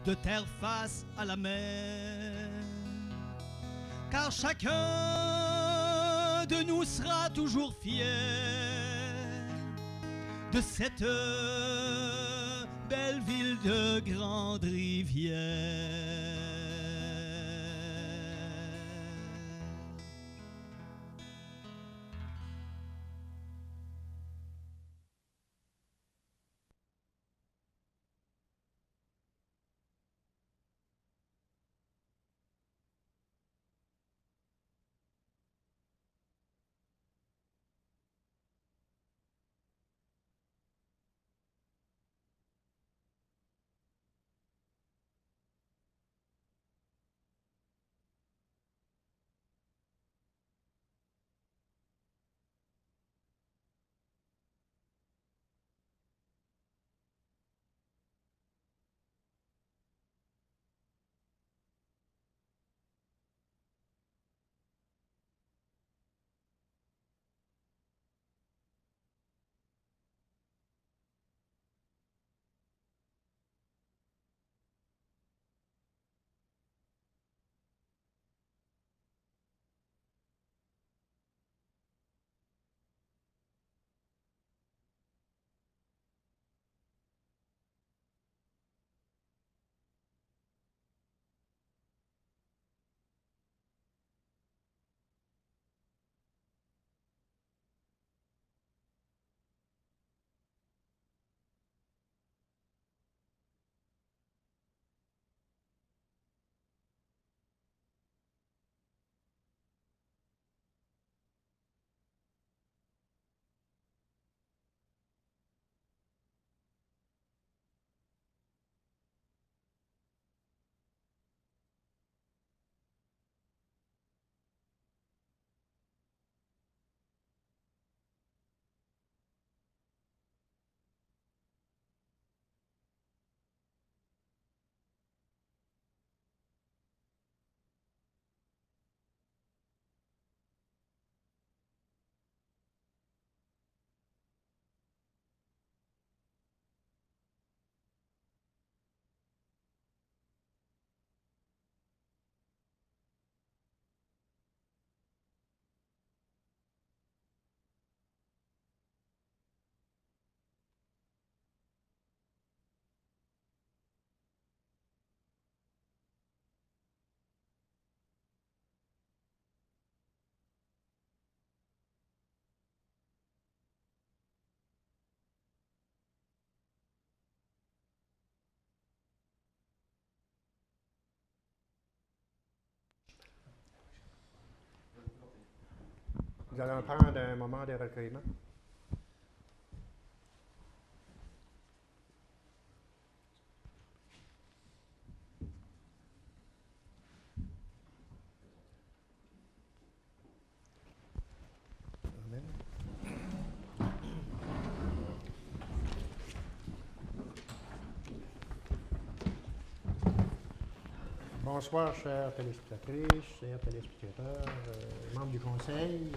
de terre face à la mer. Car chacun de nous sera toujours fier de cette belle ville de grande rivière. Nous allons prendre un moment de recueillement. Amen. Bonsoir, chères téléspectatrices, chers téléspectateurs, membres du conseil,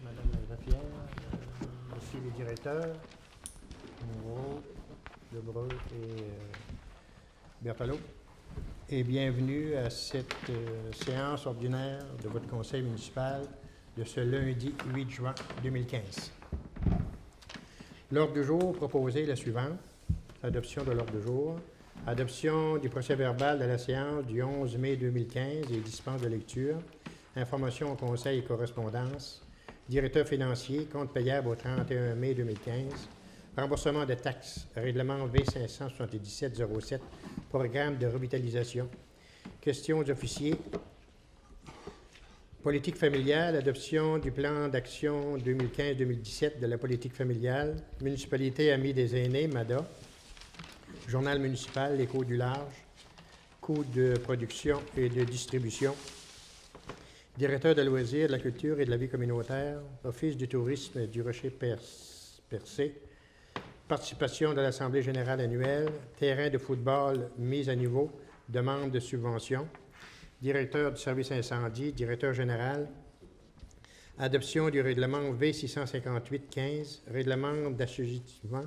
madame la greffière, monsieur le directeur, Moreau, Lebreu et Berthelot, et bienvenue à cette séance ordinaire de votre conseil municipal de ce lundi 8 juin 2015. L'ordre du jour proposé est le suivant. Adoption de l'ordre du jour. Adoption du procès-verbal de la séance du 11 mai 2015 et dispense de lecture. Information au conseil et correspondance. Directeur financier, compte payable au 31 mai 2015. Remboursement de taxes. Règlement V577-07. Programme de revitalisation. Questions aux officiers. Politique familiale. Adoption du plan d'action 2015-2017 de la politique familiale. Municipalité Amis des aînés, MADA. Journal municipal, l'Écho du large, coûts de production et de distribution, directeur de loisirs, de la culture et de la vie communautaire, Office du tourisme du Rocher-Percé, participation de l'Assemblée générale annuelle, terrain de football mis à niveau, demande de subvention, directeur du service incendie, directeur général, adoption du règlement V658-15, règlement d'assujettissement,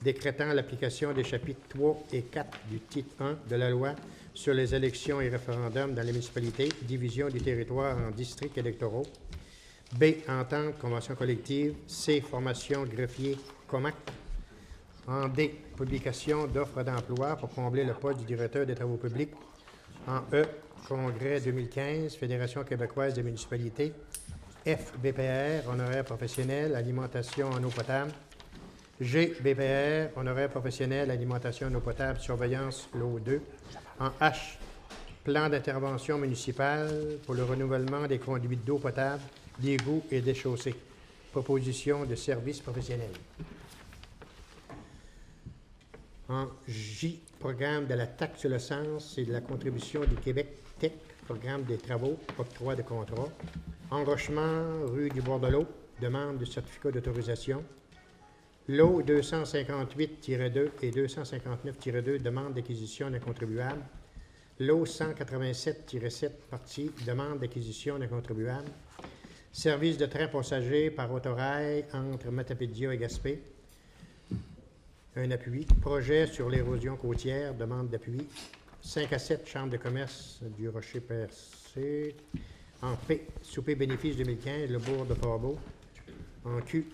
décrétant l'application des chapitres 3 et 4 du titre 1 de la loi sur les élections et référendums dans les municipalités, division du territoire en districts électoraux. B. Entente, convention collective. C. Formation greffier, COMAC. En D. Publication d'offres d'emploi pour combler le poste du directeur des travaux publics. En E. Congrès 2015, Fédération québécoise des municipalités. F. BPR, honoraire professionnel, alimentation en eau potable. G. BPR, honoraire professionnel, alimentation en eau potable, surveillance, l'eau 2. En H. Plan d'intervention municipale pour le renouvellement des conduits d'eau potable, d'égouts et des chaussées. Proposition de services professionnels. En J. Programme de la taxe sur l'essence et de la contribution du Québec Tech, programme des travaux, octroi de contrat. Enrochement, rue du Bord-de-l'Eau, demande de certificat d'autorisation. Lot 258-2 et 259-2, demande d'acquisition d'un contribuable. Lot 187-7, partie, demande d'acquisition d'un contribuable. Service de train passager par autorail entre Matapédia et Gaspé. Un appui. Projet sur l'érosion côtière, demande d'appui. 5 à 7, Chambre de commerce du Rocher-Percé. En P, souper bénéfice 2015, le bourg de Port-Beau. En Q,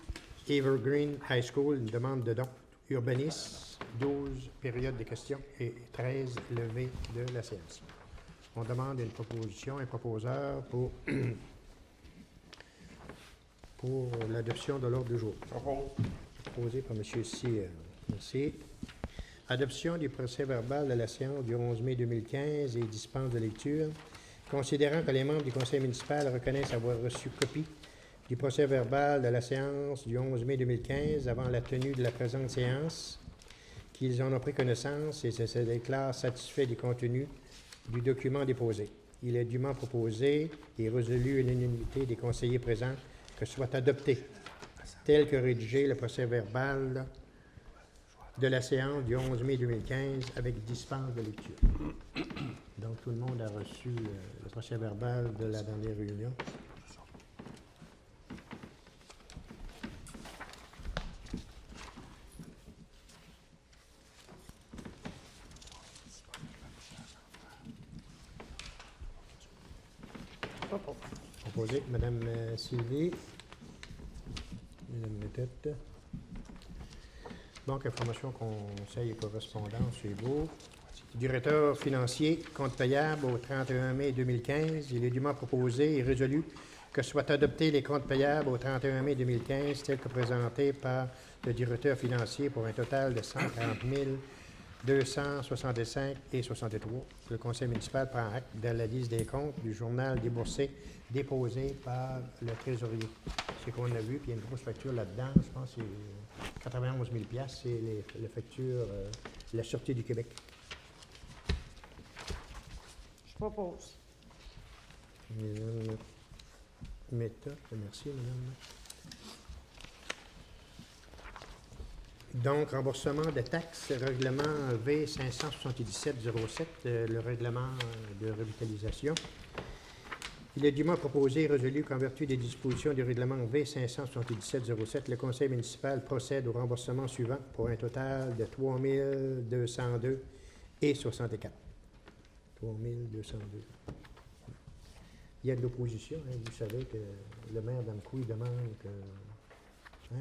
Evergreen High School, une demande de don. Urbanisme, 12 périodes de questions et 13 levées de la séance. On demande une proposition, un proposeur pour l'adoption de l'ordre du jour. Proposé par M. Cyr. Merci. Adoption du procès-verbal de la séance du 11 mai 2015 et dispense de lecture. Considérant que les membres du conseil municipal reconnaissent avoir reçu copie du procès-verbal de la séance du 11 mai 2015 avant la tenue de la présente séance, qu'ils en ont pris connaissance et se déclarent satisfaits du contenu du document déposé. Il est dûment proposé et résolu à l'unanimité des conseillers présents que soit adopté, tel que rédigé, le procès-verbal de la séance du 11 mai 2015 avec dispense de lecture. Donc, tout le monde a reçu le procès-verbal de la dernière réunion. Proposé, Mme Sylvie. Madame Letette. Banque information, conseil et correspondance, c'est beau. Directeur financier, compte payable au 31 mai 2015. Il est dûment proposé et résolu que soient adoptés les comptes payables au 31 mai 2015 tels que présentés par le directeur financier pour un total de 140 265 et 63. Le conseil municipal prend acte de la liste des comptes du journal déboursé déposé par le trésorier. C'est qu'on a vu, puis il y a une grosse facture là-dedans, je pense que c'est 91 000 $, c'est la facture de la Sûreté du Québec. Je propose. Méthode, merci, madame. Donc, remboursement de taxes, règlement V577-07, le règlement de revitalisation. Il est dûment proposé et résolu qu'en vertu des dispositions du règlement V577-07, le conseil municipal procède au remboursement suivant pour un total de 3 202 et 64. 3 202. Il y a de l'opposition. Hein, vous savez que le maire d'Amqui demande que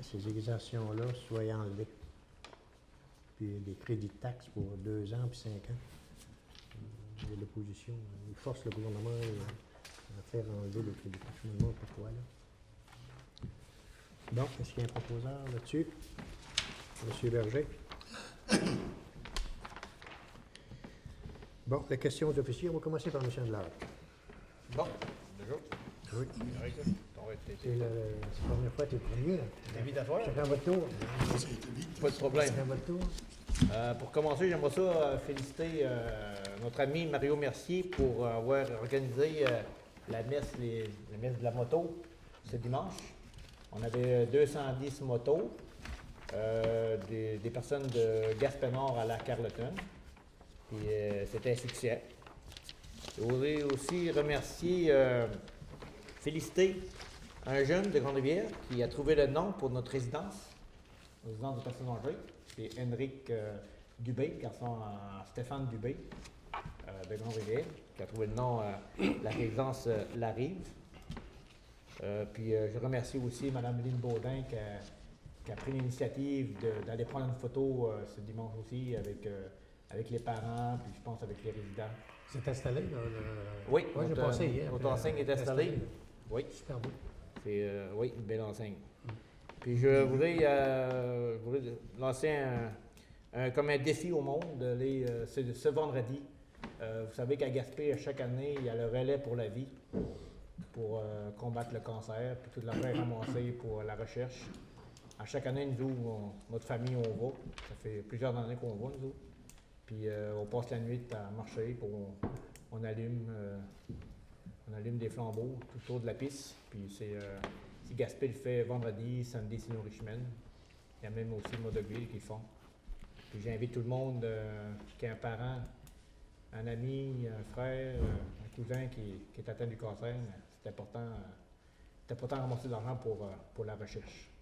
ces exactions-là soient enlevées. Puis des crédits de taxes pour 2 ans puis 5 ans. Il y a de l'opposition. Il force le gouvernement à faire enlever les crédits de taxes. Je me demande pourquoi, là. Bon, est-ce qu'il y a un proposeur là-dessus? M. Berger. Bon, les questions aux officiers, on va commencer par M. Adler. Bon, bonjour. Oui. C'est la première fois que tu es premier, là. C'est vite à faire. Chacun votre tour. Pas de problème. Chacun votre tour. Pour commencer, j'aimerais ça féliciter notre ami Mario Mercier pour avoir organisé la messe de la moto ce dimanche. On avait 210 motos, des personnes de Gaspé-Nord à la Carleton. Puis c'était un succès. Je voudrais aussi remercier, féliciter un jeune de Grande-Rivière qui a trouvé le nom pour notre résidence de personnes âgées. c'est Henrik Dubé, garçon Stéphane Dubé, de Grande-Rivière, qui a trouvé le nom la résidence La Rive. Puis je remercie aussi Mme Lynne Baudin qui a pris l'initiative d'aller prendre une photo ce dimanche aussi avec les parents, puis je pense avec les résidents. C'est installé, là? Oui, j'ai passé hier. notre enseigne est installée. Oui. Super beau. C'est oui, une belle enseigne. Puis je voudrais lancer comme un défi au monde ce vendredi. Vous savez qu'à Gaspé, chaque année, il y a le relais pour la vie, pour combattre le cancer, puis toute l'argent est ramassé pour la recherche. À chaque année, notre famille, on va. Ça fait plusieurs années qu'on va, nous autres. Puis on passe la nuit à marcher, puis on allume des flambeaux tout autour de la piste. Puis c'est Gaspé le fait vendredi, samedi, c'est Richmond. Il y a même aussi Modeville qui le font. Puis j'invite tout le monde qui a un parent, un ami, un frère, un cousin qui est atteint du cancer. C'est important de ramasser de l'argent pour la recherche.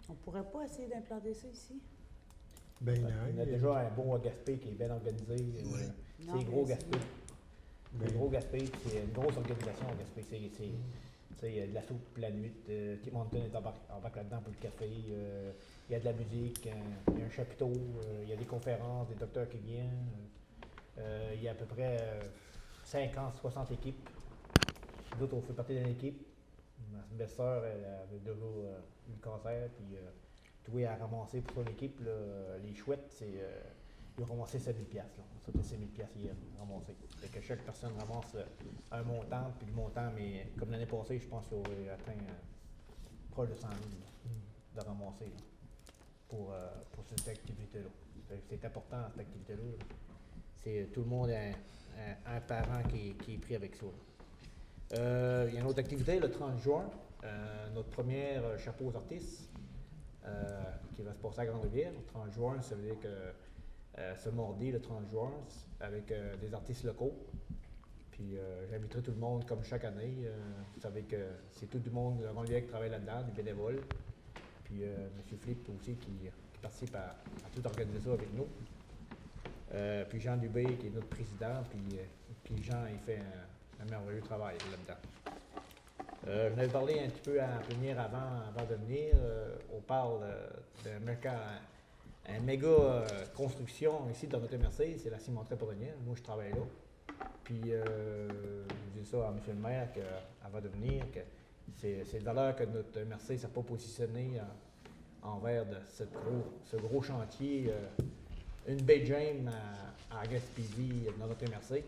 On pourrait pas essayer d'implanter ça ici? Ben On a déjà un beau Gaspé qui est bien organisé. C'est gros Gaspé. Le gros Gaspé, c'est une grosse organisation à Gaspé. Il y a de la soupe la nuit. Tim Mountain est embarque là-dedans pour le café. Il y a de la musique, il y a un chapiteau, il y a des conférences, des docteurs qui viennent. Il y a à peu près 50, 60 équipes. Nous autres, on fait partie d'une équipe. Ma belle-sœur, elle avait déjà eu le cancer, puis tout est à ramasser pour son équipe. Là, les chouettes, ils ont ramassé 7 000 $. Ça fait 7 000 $ hier, ramassé. Fait que chaque personne ramasse un montant, puis le montant, mais comme l'année passée, je pense qu'on a atteint proche de 100 000 de ramasser là, pour cette activité-là. C'est important, cette activité-là. C'est tout le monde a un parent qui est pris avec ça. Il y a une autre activité, le 30 juin, notre première chapeau aux artistes qui va se passer à Grande-Rivière. Le 30 juin, ça veut dire que ce mardi, le 30 juin, avec des artistes locaux. Puis j'inviterai tout le monde comme chaque année. Vous savez que c'est tout le monde de Grande-Rivière qui travaille là-dedans, des bénévoles. Puis M. Flip aussi qui participe à tout organiser ça avec nous. Puis Jean Dubé qui est notre président, puis Jean il fait un merveilleux travail là-dedans. Je vous avais parlé un petit peu en première avant de venir. On parle d'un méga construction ici dans notre MRC, c'est la cimenterie Polonienne. Moi je travaille là. Puis je dis ça à M. le maire avant de venir, que c'est de valeur que notre MRC ne s'est pas positionné envers ce gros chantier. Une baie James à Gaspésie dans notre MRC.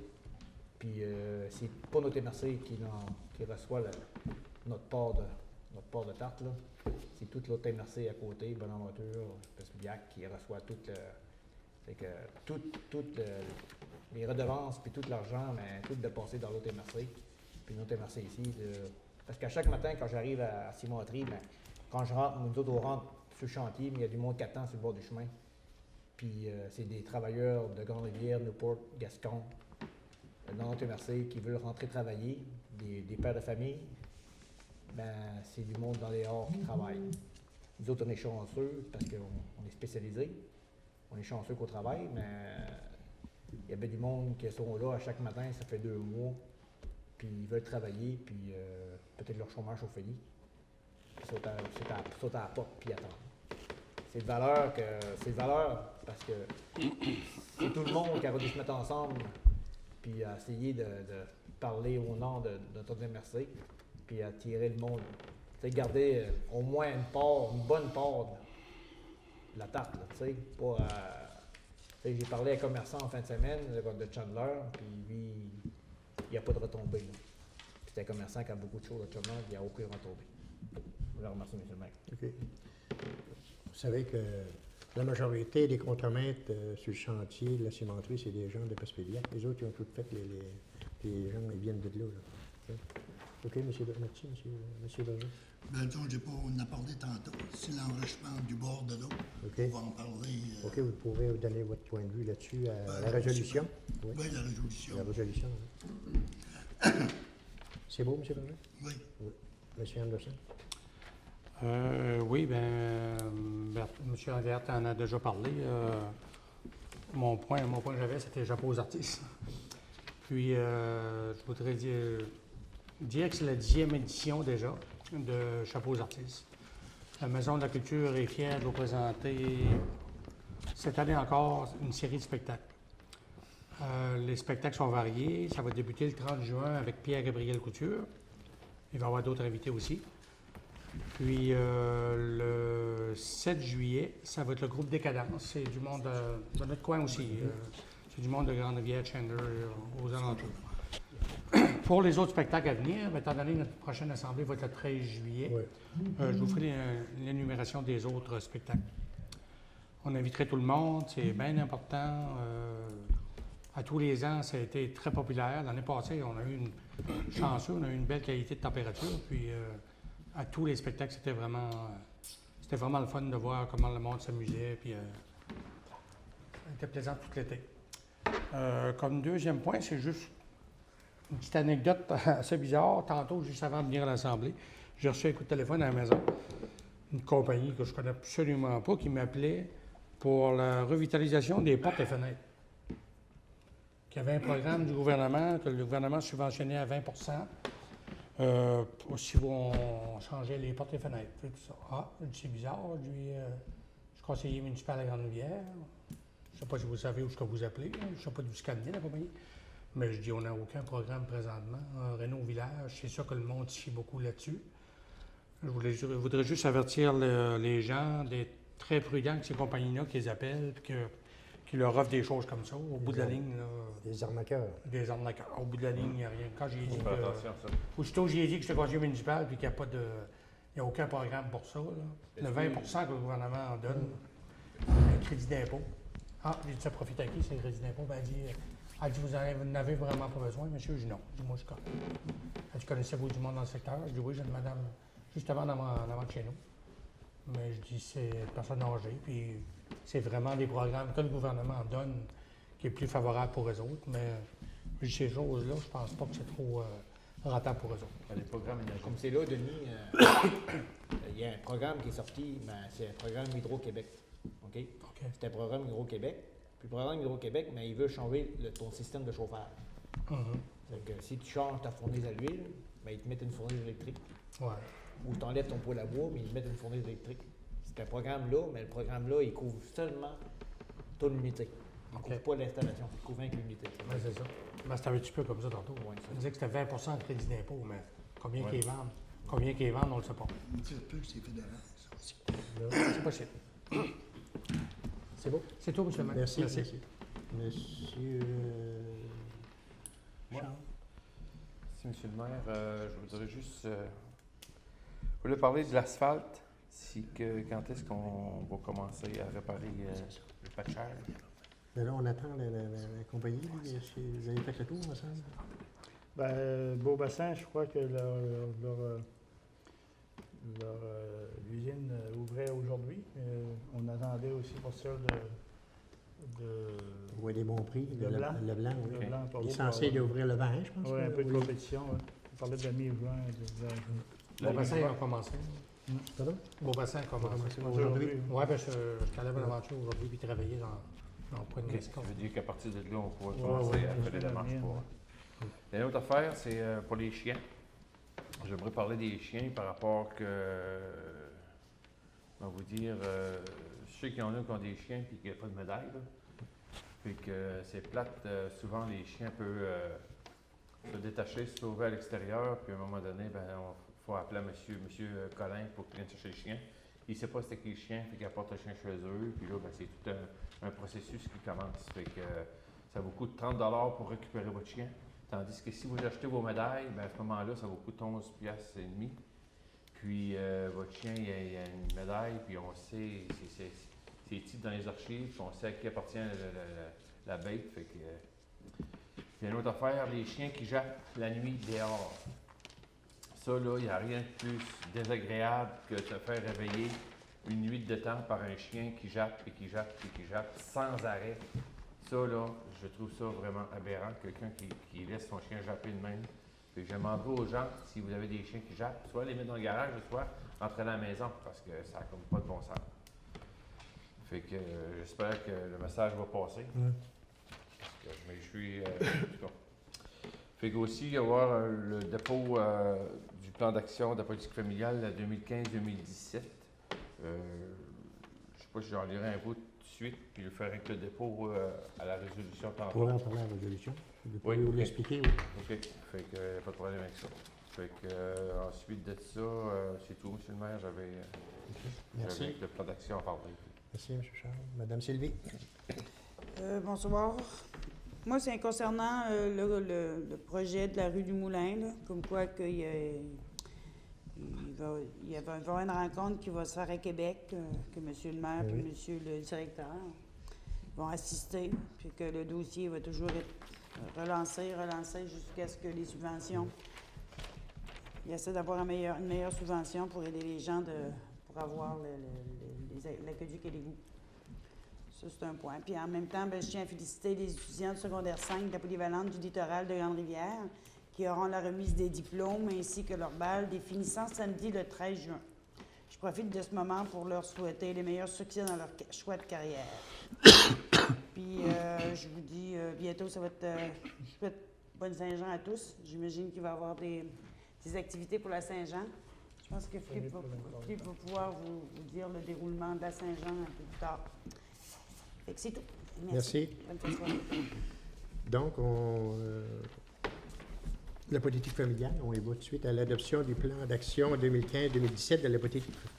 Puis c'est pas notre MRC qui reçoit notre part de tarte. Là. C'est toute l'autre MRC à côté, Bonaventure, Pesquillac, qui reçoit toutes les redevances puis tout l'argent, mais tout de passer dans l'autre MRC. Puis notre MRC ici. Parce qu'à chaque matin, quand j'arrive à cimenterie, quand je rentre, nous autres, on rentre sur le chantier, mais il y a du monde qui attend sur le bord du chemin. Puis c'est des travailleurs de Grande-Rivière, Newport, Gascon, dans notre MRC qui veulent rentrer travailler, des pères de famille. C'est du monde dans les hors qui travaille. Nous autres, on est chanceux parce qu'on est spécialisés. On est chanceux qu'au travail, mais il y a bien du monde qui sont là à chaque matin, ça fait 2 mois, puis ils veulent travailler, puis peut-être leur chômage au fini. Puis sauter à la porte, puis attendre. C'est de valeur parce que c'est tout le monde qui a dû se mettre ensemble puis à essayer de parler au nom de notre MRC puis à tirer le monde. Tu sais, garder au moins une bonne part de la tarte, tu sais, pas j'ai parlé à un commerçant en fin de semaine de Chandler, puis lui, il n'y a pas de retombée. Puis c'est un commerçant qui a beaucoup de choses à Chandler, il n'y a aucune retombée. Je vous remercie, M. le maire. OK. Vous savez que la majorité des contremaîtres sur le chantier de la cimenterie, c'est des gens de Pesquillac. Les autres, ils ont tout fait, les gens, ils viennent de là. OK, M. Merci, M. Berger. On en a parlé tantôt. C'est l'enrichissement du bord de l'eau. OK. On va en parler. OK, vous pouvez donner votre point de vue là-dessus à la résolution. Oui, la résolution. La résolution, oui. C'est beau, M. Berger? Oui. M. Anderson? Oui, M. Anglert en a déjà parlé. Mon point que j'avais, c'était chapeau aux artistes. Puis, je voudrais dire que c'est la 10e édition déjà de Chapeau aux artistes. La Maison de la Culture est fière de vous présenter cette année encore une série de spectacles. Les spectacles sont variés. Ça va débuter le 30 juin avec Pierre-Gabriel Couture. Il va y avoir d'autres invités aussi. Puis le 7 juillet, ça va être le groupe Décadence. C'est du monde de notre coin aussi. C'est du monde de Grande-Rivière, Chandler, aux alentours. Pour les autres spectacles à venir, étant donné que notre prochaine assemblée va être le 13 juillet, je vous ferai l'énumération des autres spectacles. On inviterait tout le monde, c'est bien important. À tous les ans, ça a été très populaire. L'année passée, on a eu on a eu une belle qualité de température. Puis à tous les spectacles, c'était vraiment le fun de voir comment le monde s'amusait. Puis c'était plaisant tout l'été. Comme deuxième point, c'est juste une petite anecdote assez bizarre. Tantôt, juste avant de venir à l'Assemblée, j'ai reçu un coup de téléphone à la maison. Une compagnie que je ne connais absolument pas qui m'appelait pour la revitalisation des portes et fenêtres. Qu'il y avait un programme du gouvernement, que le gouvernement subventionnait à 20 si on changeait les portes et fenêtres. Tout ça. Ah, c'est bizarre. Lui, je suis conseiller municipal à Grande-Rivière. Je ne sais pas si vous savez où ce que vous appelez. Je ne sais pas d'où ce qu'elle vient, la compagnie. Mais je dis, on n'a aucun programme présentement. Renault Village, c'est sûr que le monde chie beaucoup là-dessus. Je voudrais juste avertir les gens d'être très prudents avec ces compagnies-là qui les appellent et qui leur offrent des choses comme ça. Au bout de la ligne, là, Des arnaqueurs. des arnaqueurs. Au bout de la ligne, il n'y a rien. Quand j'ai dit Faut faire attention à ça. aussitôt j'ai dit que j'étais conseiller municipal et qu'il n'y a pas de. Il n'y a aucun programme pour ça. Là. Le 20 que le gouvernement en donne, un crédit d'impôt. Ah, j'ai dit ça profite à qui, c'est le crédit d'impôt? Ben, elle dit, vous en avez vraiment pas besoin, monsieur? Je dis non. Je dis, moi, je connais. Elle dit, connaissez-vous du monde dans le secteur? Je dis, oui, j'ai une madame justement en avant de chez nous. Mais je dis, c'est une personne âgée, puis c'est vraiment des programmes que le gouvernement donne qui est plus favorable pour eux autres. Mais je dis, ces choses-là, je pense pas que c'est trop rentable pour eux autres. Les programmes énergétiques. Comme c'est là, Denis, il y a un programme qui est sorti, mais c'est un programme Hydro-Québec. OK? C'est un programme Hydro-Québec. Puis le programme Hydro-Québec, mais il veut changer ton système de chauffage. Donc, si tu changes ta fournaise à l'huile, ben, ils te mettent une fournaise électrique. Ouais. Ou tu enlèves ton poêle à bois, mais ils te mettent une fournaise électrique. C'est un programme-là, mais le programme-là, il couvre seulement ton unité. Il ne couvre pas l'installation, il couvre rien que l'unité. Oui, c'est ça. Ben, c'était un petit peu comme ça tantôt. Ouais, On disait que c'était 20 de crédit d'impôt, mais combien qu'ils vendent? Combien qu'ils vendent, on ne le sait pas. Un petit peu, c'est fédéral, ça aussi. C'est possible. C'est beau? C'est tout, monsieur le maire. Merci. Monsieur Moi? Charles? Si, monsieur le maire, je voudrais juste... vous voulez parler de l'asphalte? Quand est-ce qu'on va commencer à réparer le patchage? Mais là, on attend la compagnie. Vous avez fait le tour, me semble? Beaubassin, je crois que leur usine ouvrait aujourd'hui. On attendait aussi pour ça Vous voyez des bons prix. Leblanc. Leblanc, oui. de Blanc, Il est censé ouvrir le 20, je pense. Oui, un peu de Oui. compétition. Ouais. On parlait de la mi-juin. Beaubassin a commencé. Pardon? Beaubassin a commencé. Aujourd'hui? Oui, ben, je suis allé à l'aventure aujourd'hui puis travailler dans le point de Gascon. Ça veut dire qu'à partir de là, on pourra Ouais, commencer ouais, à faire les c'est la démarches mienne, pour... Et l'autre affaire, c'est pour les chiens. J'aimerais parler des chiens par rapport que... on va vous dire... je sais qu'il y en a qui ont des chiens et qui n'ont pas de médaille. Là. Puis que c'est plate. Souvent, les chiens peuvent se détacher, se sauver à l'extérieur. Puis à un moment donné, ben, il faut appeler monsieur Colin pour qu'il vienne chercher le chien. Il ne sait pas c'était qui le chien, puis qu'il apporte le chien chez eux. Puis là, ben, c'est tout un processus qui commence. Fait que ça vous coûte 30 $ pour récupérer votre chien. Tandis que si vous achetez vos médailles, ben, à ce moment-là, ça vous coûte 11,5 $. Puis votre chien, il a une médaille, puis on sait, c'est type dans les archives, puis on sait à qui appartient la bête. Fait que, il y a une autre affaire, les chiens qui jappent la nuit dehors. Ça, là, il n'y a rien de plus désagréable que de se faire réveiller une nuit de temps par un chien qui jappe et qui jappe et qui jappe sans arrêt. Ça, là, je trouve ça vraiment aberrant. Quelqu'un qui laisse son chien japper de même. Puis je demanderai aux gens, si vous avez des chiens qui jappent, soit les mettre dans le garage, soit entrer à la maison, parce que ça n'a comme pas de bon sens. Fait que j'espère que le message va passer. Parce que je me réjouis, en tout cas. Fait qu'aussi, il va y avoir le dépôt du plan d'action de la politique familiale 2015-2017. Je ne sais pas si j'en lirai un bout tout de suite, puis je ferai que le dépôt à la résolution On tantôt. pourrait en parler à la résolution. Vous pouvez Oui, vous ok. l'expliquer, oui. OK. Fait que pas de problème avec ça. Fait que ensuite de ça, c'est tout, M. le maire. J'avais Merci. le plan d'action à parler. Merci, M. Charles. Madame Sylvie. Bonsoir. Moi, c'est concernant le projet de la rue du Moulin, là, comme quoi il va y avoir une rencontre qui va se faire à Québec, que M. le maire et Oui. M. le directeur vont assister, puis que le dossier va toujours être relancé jusqu'à ce que les subventions... Il essaie d'avoir une meilleure subvention pour aider les gens pour avoir l'aqueduc et l'égout. Ça, c'est un point. Puis en même temps, je tiens à féliciter les étudiants du secondaire 5 de la polyvalente du littoral de Grande-Rivière qui auront la remise des diplômes ainsi que leur balle des finissants samedi le 13 juin. Je profite de ce moment pour leur souhaiter les meilleurs succès dans leur choix de carrière. Puis je vous dis, bientôt, ça va être... je souhaite bonne Saint-Jean à tous. J'imagine qu'il va y avoir des activités pour la Saint-Jean. Je pense que Philippe va pouvoir vous dire le déroulement de la Saint-Jean un peu plus tard. Fait que c'est tout. Merci. Bonne fin de soirée. Donc, la politique familiale, on y va tout de suite à l'adoption du plan d'action 2015-2017 de la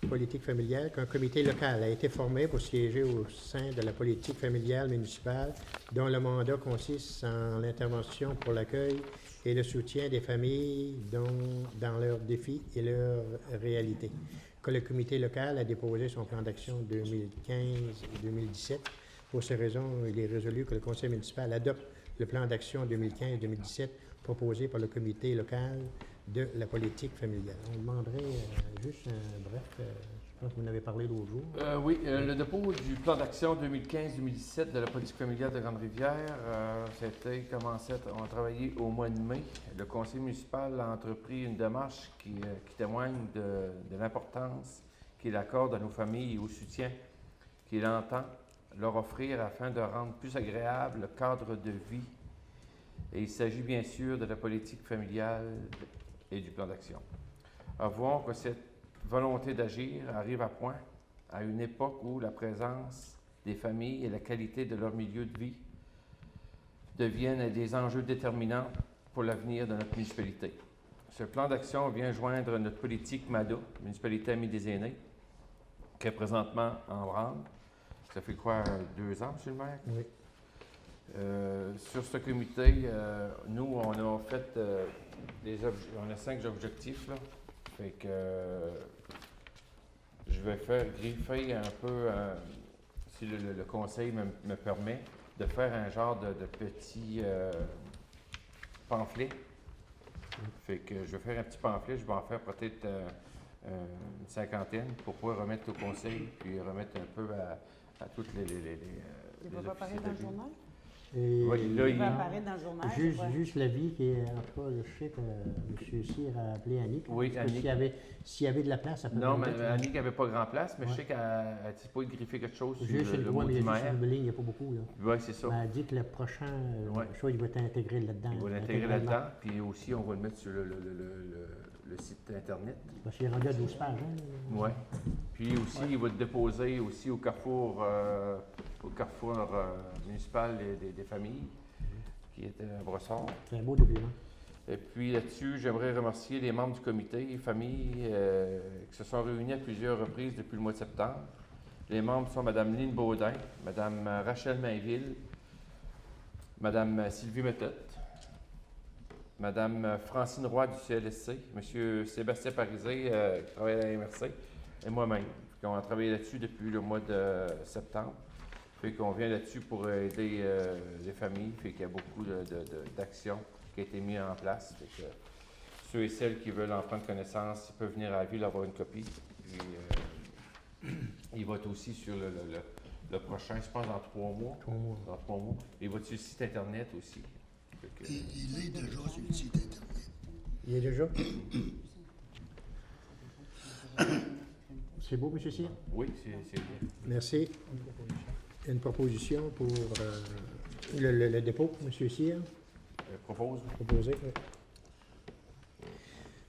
politique familiale, qu'un comité local a été formé pour siéger au sein de la politique familiale municipale, dont le mandat consiste en l'intervention pour l'accueil et le soutien des familles dans leurs défis et leurs réalités. Que le comité local a déposé son plan d'action 2015-2017. Pour ces raisons, il est résolu que le conseil municipal adopte le plan d'action 2015-2017 proposé par le comité local de la politique familiale. On demanderait juste un bref, je pense que vous en avez parlé l'autre jour. Oui, le dépôt du plan d'action 2015-2017 de la politique familiale de Grande-Rivière, ça a été commencé, on a travaillé au mois de mai. Le conseil municipal a entrepris une démarche qui témoigne de l'importance qu'il accorde à nos familles et au soutien qu'il entend leur offrir afin de rendre plus agréable le cadre de vie. Et il s'agit bien sûr de la politique familiale et du plan d'action. Avouons que cette volonté d'agir arrive à point à une époque où la présence des familles et la qualité de leur milieu de vie deviennent des enjeux déterminants pour l'avenir de notre municipalité. Ce plan d'action vient joindre notre politique MADA, Municipalité Amie des Aînés, qui est présentement en branle. Ça fait quoi, 2 ans, M. le maire? Oui. Sur ce comité, nous, on a fait on a 5 objectifs, là. Fait que je vais faire griffer un peu, si le conseil me permet, de faire un genre de petit pamphlet. Fait que je vais faire un petit pamphlet, je vais en faire peut-être une 50aine pour pouvoir remettre au conseil, puis remettre un peu à toutes les Il va pas apparaître dans le journal? Et Oui, là, Il va apparaître dans le journal. je crois. juste l'avis qui est, en tout cas, je sais que M. Cyr a appelé Annick. Oui, Parce que Annick. s'il y avait de la place, ça peut Non, mais peut-être- Annick n'avait pas grand place, mais Ouais. je sais qu'elle a dit pas de griffer quelque chose sur Juste le mot mais du juste maire. une ligne, il n'y a pas beaucoup. Là. Oui, c'est ça. Mais elle dit que le prochain Ouais. choix, il va être intégré là-dedans. On va l'intégrer intégralement. là-dedans, puis aussi on va le mettre sur le site Internet. Parce qu'il est rendu à 12 pages. Hein, Oui. Puis aussi, il va le déposer aussi au carrefour municipal des familles, qui était à Brossard. C'est un beau document. Et puis là-dessus, j'aimerais remercier les membres du comité, les familles qui se sont réunis à plusieurs reprises depuis le mois de septembre. Les membres sont Mme Lynne Baudin, Mme Rachel Mainville, Mme Sylvie Methode, Mme Francine Roy du CLSC, M. Sébastien Parisé qui travaille à la MRC, et moi-même. On a travaillé là-dessus depuis le mois de septembre. Fait qu'on vient là-dessus pour aider les familles. Fait qu'il y a beaucoup d'actions qui ont été mises en place. Fait que ceux et celles qui veulent en prendre connaissance, ils peuvent venir à la ville avoir une copie. Puis, il va être aussi sur le prochain, je pense, dans 3 mois. 3 mois. Dans 3 mois. Il va être sur le site Internet aussi. Fait que- Il est déjà sur le site Internet. Il est déjà? C'est beau, M. Cyr? Oui, c'est bien. Merci. Une proposition pour le dépôt, M. Cyr? Propose. Proposé, oui.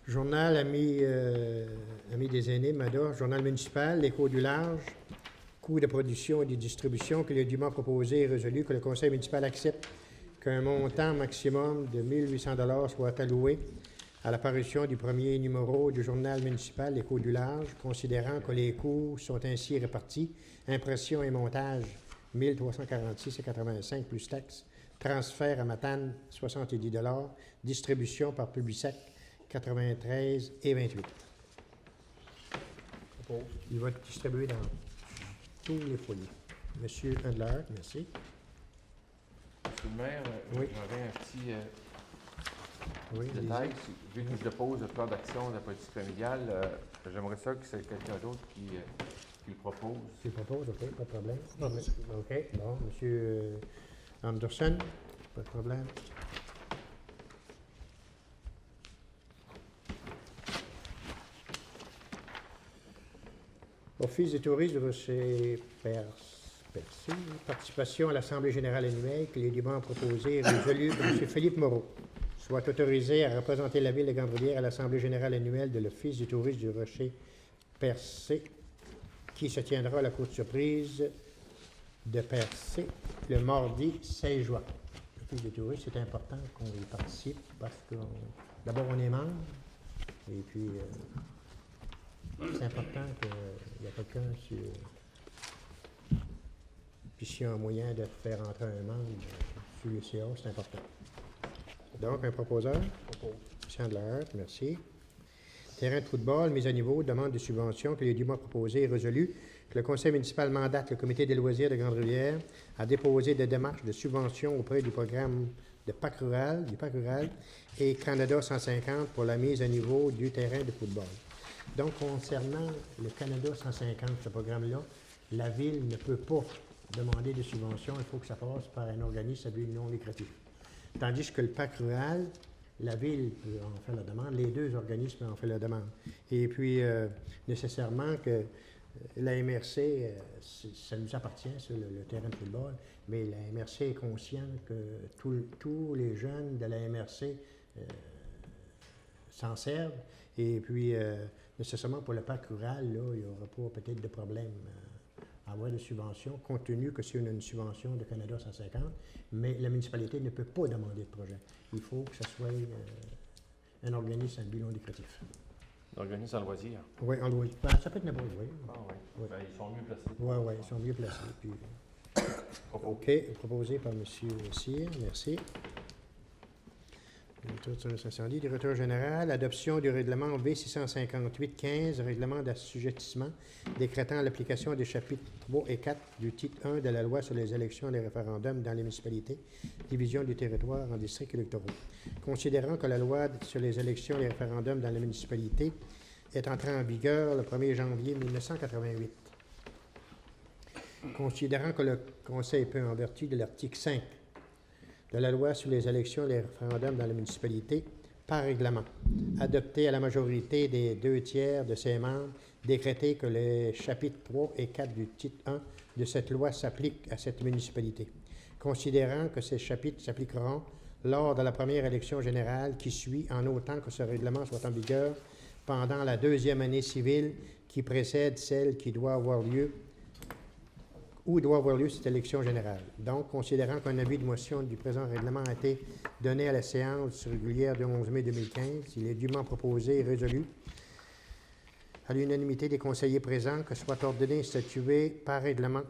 Journal Ami des aînés, MADA, Journal municipal, l'Écho du large, coût de production et de distribution que le dûment proposé est résolu que le conseil municipal accepte qu'un montant maximum de 1 800 $ soit alloué à l'apparition du premier numéro du journal municipal l'Écho du large, considérant que les coûts sont ainsi répartis: impression et montage 1 346,85 plus taxes, transfert à Matane 70 $, distribution par Publisac 93 et 28. Il va être distribué dans tous les foyers. Monsieur Handler, merci. Monsieur le maire, Oui. j'aurais un petit Oui, détail. Vu que je dépose le plan d'action de la politique familiale, j'aimerais ça que c'est quelqu'un d'autre qui le propose. tu le proposes, OK, pas de problème. Non, mais, OK, bon, monsieur Anderson, pas de problème. Office du tourisme de Percé, participation à l'Assemblée générale annuelle que les débats proposés et résolus que M. Philippe Moreau soit autorisé à représenter la ville de Grande-Rivière à l'Assemblée générale annuelle de l'Office du tourisme du Rocher-Percé, qui se tiendra à la courte surprise de Percé le mardi 16 juin. L'Office du tourisme, c'est important qu'on y participe parce que d'abord on est membre et puis c'est important qu'il y ait quelqu'un sur... Puis s'il y a un moyen de faire entrer un membre sur le CA, c'est important. Donc, un proposeur? Chandler, merci. Terrain de football, mise à niveau, demande de subvention que les dûments proposés et résolus que le conseil municipal mandate le comité des loisirs de Grande-Rivière à déposer des démarches de subvention auprès du programme de PAC rural, et Canada 150 pour la mise à niveau du terrain de football. Donc, concernant le Canada 150, ce programme-là, la Ville ne peut pas demander de subvention, il faut que ça passe par un organisme à but non lucratif. Tandis que le PAC rural, la Ville peut en faire la demande, les deux organismes en font la demande. Et puis, nécessairement que la MRC, ça nous appartient, sur le terrain de football, mais la MRC est consciente que tous les jeunes de la MRC s'en servent. Et puis, nécessairement pour le parc rural, là, il n'y aura pas peut-être de problème à avoir de subvention, compte tenu que c'est une subvention de Canada 150, mais la municipalité ne peut pas demander de projet. Il faut que ce soit un organisme à but non lucratif. L'organisme en loisir. Oui, en loisir. Ben, ça peut être n'importe quoi. Ah oui. Oui. Ben, ils sont mieux placés. Oui, ils sont mieux placés. Puis, OK, proposé par M. Cyr, merci. Directeur général, adoption du règlement V658-15, règlement d'assujettissement, décrétant l'application des chapitres 3 et 4 du titre 1 de la loi sur les élections et les référendums dans les municipalités, division du territoire en districts électoraux. Considérant que la loi sur les élections et les référendums dans les municipalités est entrée en vigueur le 1er janvier 1988. Considérant que le Conseil peut, en vertu de l'article 5 de la loi sur les élections et les référendums dans les municipalités, par règlement, adopté à la majorité des 2/3 de ses membres, décréter que les chapitres 3 et 4 du titre 1 de cette loi s'appliquent à cette municipalité, considérant que ces chapitres s'appliqueront lors de la première élection générale qui suit, en autant que ce règlement soit en vigueur pendant la deuxième année civile qui précède celle qui doit avoir lieu où doit avoir lieu cette élection générale. Donc, considérant qu'un avis de motion du présent règlement a été donné à la séance régulière du 11 mai 2015, il est dûment proposé et résolu à l'unanimité des conseillers présents que soit ordonné et statué par règlement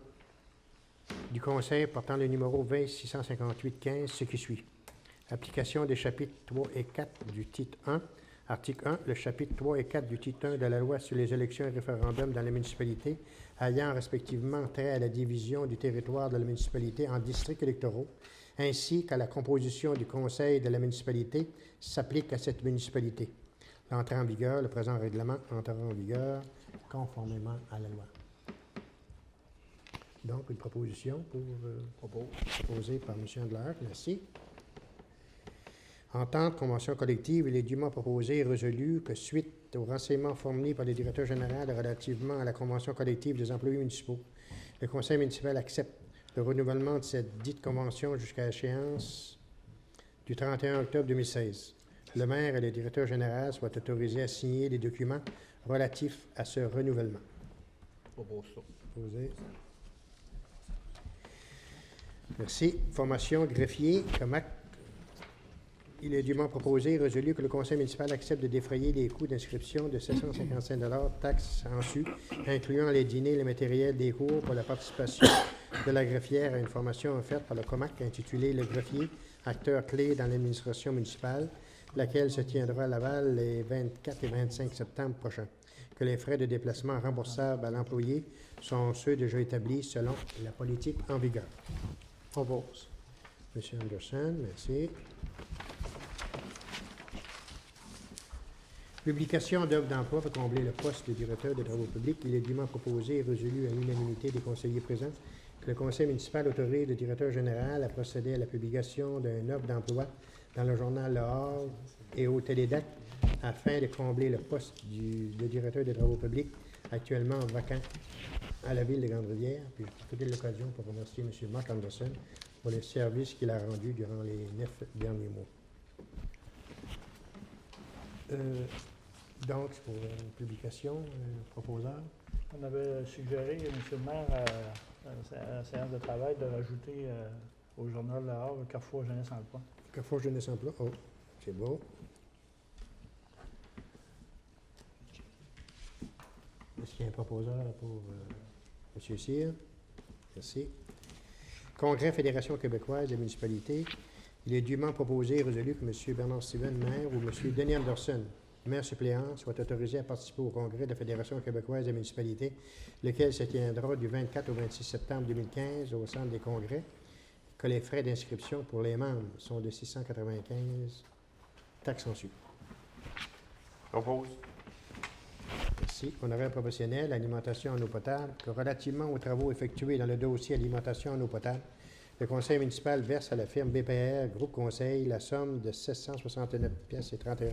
du Conseil portant le numéro 20-658-15, ce qui suit. Application des chapitres 3 et 4 du titre 1. Article 1. Le chapitre 3 et 4 du titre 1 de la loi sur les élections et référendums dans les municipalités ayant respectivement trait à la division du territoire de la municipalité en districts électoraux, ainsi qu'à la composition du conseil de la municipalité, s'applique à cette municipalité. L'entrée en vigueur, le présent règlement entrera en vigueur conformément à la loi. Donc, une proposition proposée par M. Handler. Merci. Entente, convention collective, il est dûment proposé et résolu que suite aux renseignements fournis par le directeur général relativement à la convention collective des employés municipaux, le conseil municipal accepte le renouvellement de cette dite convention jusqu'à l'échéance du 31 octobre 2016. Le maire et le directeur général soient autorisés à signer les documents relatifs à ce renouvellement. Propose ça. Proposé. Merci. Formation greffier, COMAC. Il est dûment proposé et résolu que le conseil municipal accepte de défrayer les coûts d'inscription de 755 taxes en su, incluant les dîners et le matériel des cours pour la participation de la greffière à une formation offerte par le COMAC intitulée « Le greffier, acteur clé dans l'administration municipale », laquelle se tiendra à Laval les 24 et 25 septembre prochains. Que les frais de déplacement remboursables à l'employé sont ceux déjà établis selon la politique en vigueur. Propose. M. Anderson, merci. Publication d'offres d'emploi pour combler le poste de directeur des travaux publics. Il est dûment proposé et résolu à l'unanimité des conseillers présents que le conseil municipal autorise le directeur général à procéder à la publication d'une offre d'emploi dans le journal Le Havre et au Télédac afin de combler le poste de directeur des travaux publics actuellement vacant à la ville de Grande-Rivière. Puis je profite de l'occasion pour remercier M. Mark Anderson pour les services qu'il a rendus durant les 9 derniers mois. Donc, c'est pour une publication, proposeur. On avait suggéré, M. le maire, à la séance de travail, de rajouter au journal Le Havre Carrefour Jeunesse Emploi. Carrefour Jeunesse Emploi. Oh, c'est beau. Est-ce qu'il y a un proposeur pour M. Cyr? Merci. Congrès Fédération québécoise des municipalités. Il est dûment proposé et résolu que M. Bernard Steven, maire, ou M. Denis Anderson, maire suppléant, soit autorisé à participer au congrès de la Fédération québécoise des municipalités, lequel se tiendra du 24 au 26 septembre 2015 au centre des congrès, que les frais d'inscription pour les membres sont de 695 taxes en su. Propose. Merci. Honoraire professionnel, alimentation en eau potable, que relativement aux travaux effectués dans le dossier alimentation en eau potable, le conseil municipal verse à la firme BPR Groupe Conseil la somme de 769,31 $,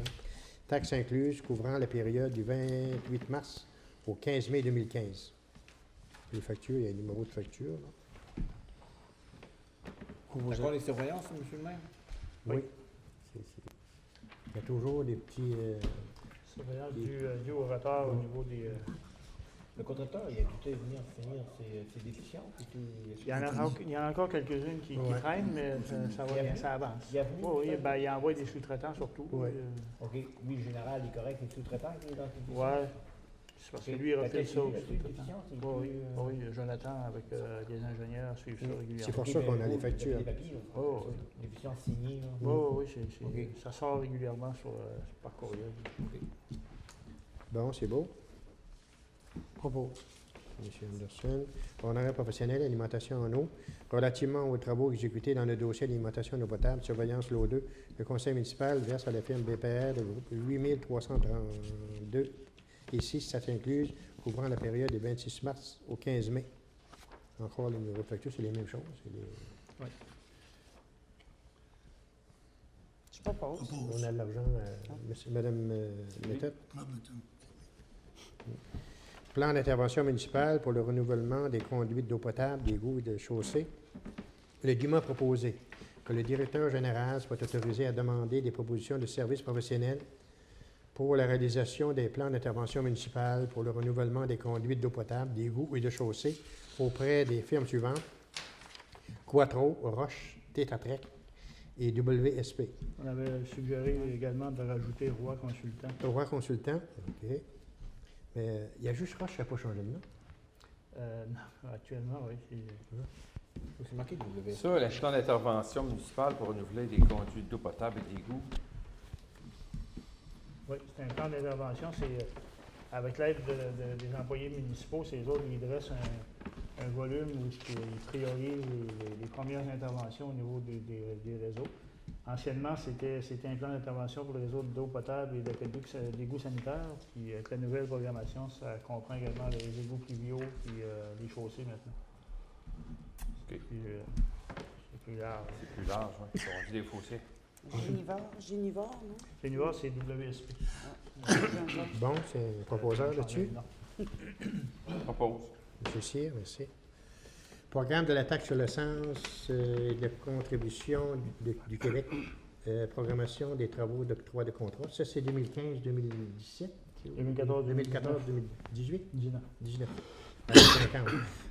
taxes incluses, couvrant la période du 28 mars au 15 mai 2015. Les factures, il y a un numéro de facture. Là. D'accord, les surveillances, M. le maire? Oui. Il y a toujours des petits... Surveillance dû au retard au niveau des... Le contracteur, il a dû venir finir ses déficiences. Il y en a encore quelques-unes qui traînent, mais ça va bien, ça avance. Il a venu, Oui, il envoie des sous-traitants surtout. Oui. OK. Lui, le général, il est correct, les sous-traitants qui est dans ses déficiences? Oui. C'est parce que lui, il refait ça aux sous-traitants. déficience? Oui, Jonathan, avec les ingénieurs, suivent ça régulièrement. C'est pour ça qu'on a les factures. Les papiers, là. Oh, oui. Déficience signée, là. Oui, OK. ça sort régulièrement par courriel. Bon, c'est beau. Propos. M. Anderson. Honoraire professionnel, alimentation en eau. Relativement aux travaux exécutés dans le dossier d'alimentation en eau potable, surveillance l'eau 2, le conseil municipal verse à la firme BPR le groupe 8 332 et 6, ça incluse, couvrant la période du 26 mars au 15 mai. Encore les numéros de facture, c'est les mêmes choses. Oui. Je propose. On a de l'argent, Mme Méthode. Plan d'intervention municipale pour le renouvellement des conduites d'eau potable, d'égouts et de chaussées. Le dûment proposé que le directeur général soit autorisé à demander des propositions de services professionnels pour la réalisation des plans d'intervention municipale pour le renouvellement des conduites d'eau potable, d'égouts et de chaussées auprès des firmes suivantes: Quattro, Roche, Tétratrec et WSP. On avait suggéré également de rajouter Roi Consultant. Roi Consultant, OK. Mais il y a juste Roche qui n'a pas changé de nom. Non, actuellement, oui. C'est marqué WSP. Ça, l'échelon d'intervention municipale pour renouveler des conduites d'eau potable et d'égouts. Oui, c'est un plan d'intervention. C'est avec l'aide des employés municipaux, ces autres, ils dressent un volume où ils priorisent les premières interventions au niveau des réseaux. Anciennement, c'était un plan d'intervention pour le réseau d'eau potable et d'égouts sanitaires. Puis avec la nouvelle programmation, ça comprend également les égouts pluviaux et les chaussées maintenant. OK. Puis, c'est plus large. C'est plus large, oui. Ils ont rendu des fossés. Génivore, non? Génivore, c'est WSP. Bon, c'est un proposeur là-dessus. Non. Propose. Monsieur Cyr, merci. Programme de la taxe sur l'essence et de contribution du Québec. Programmation des travaux d'octroi de contrat. Ça, c'est 2015-2017? 2014, 2014-2018? 19. 19. Avec 5 ans.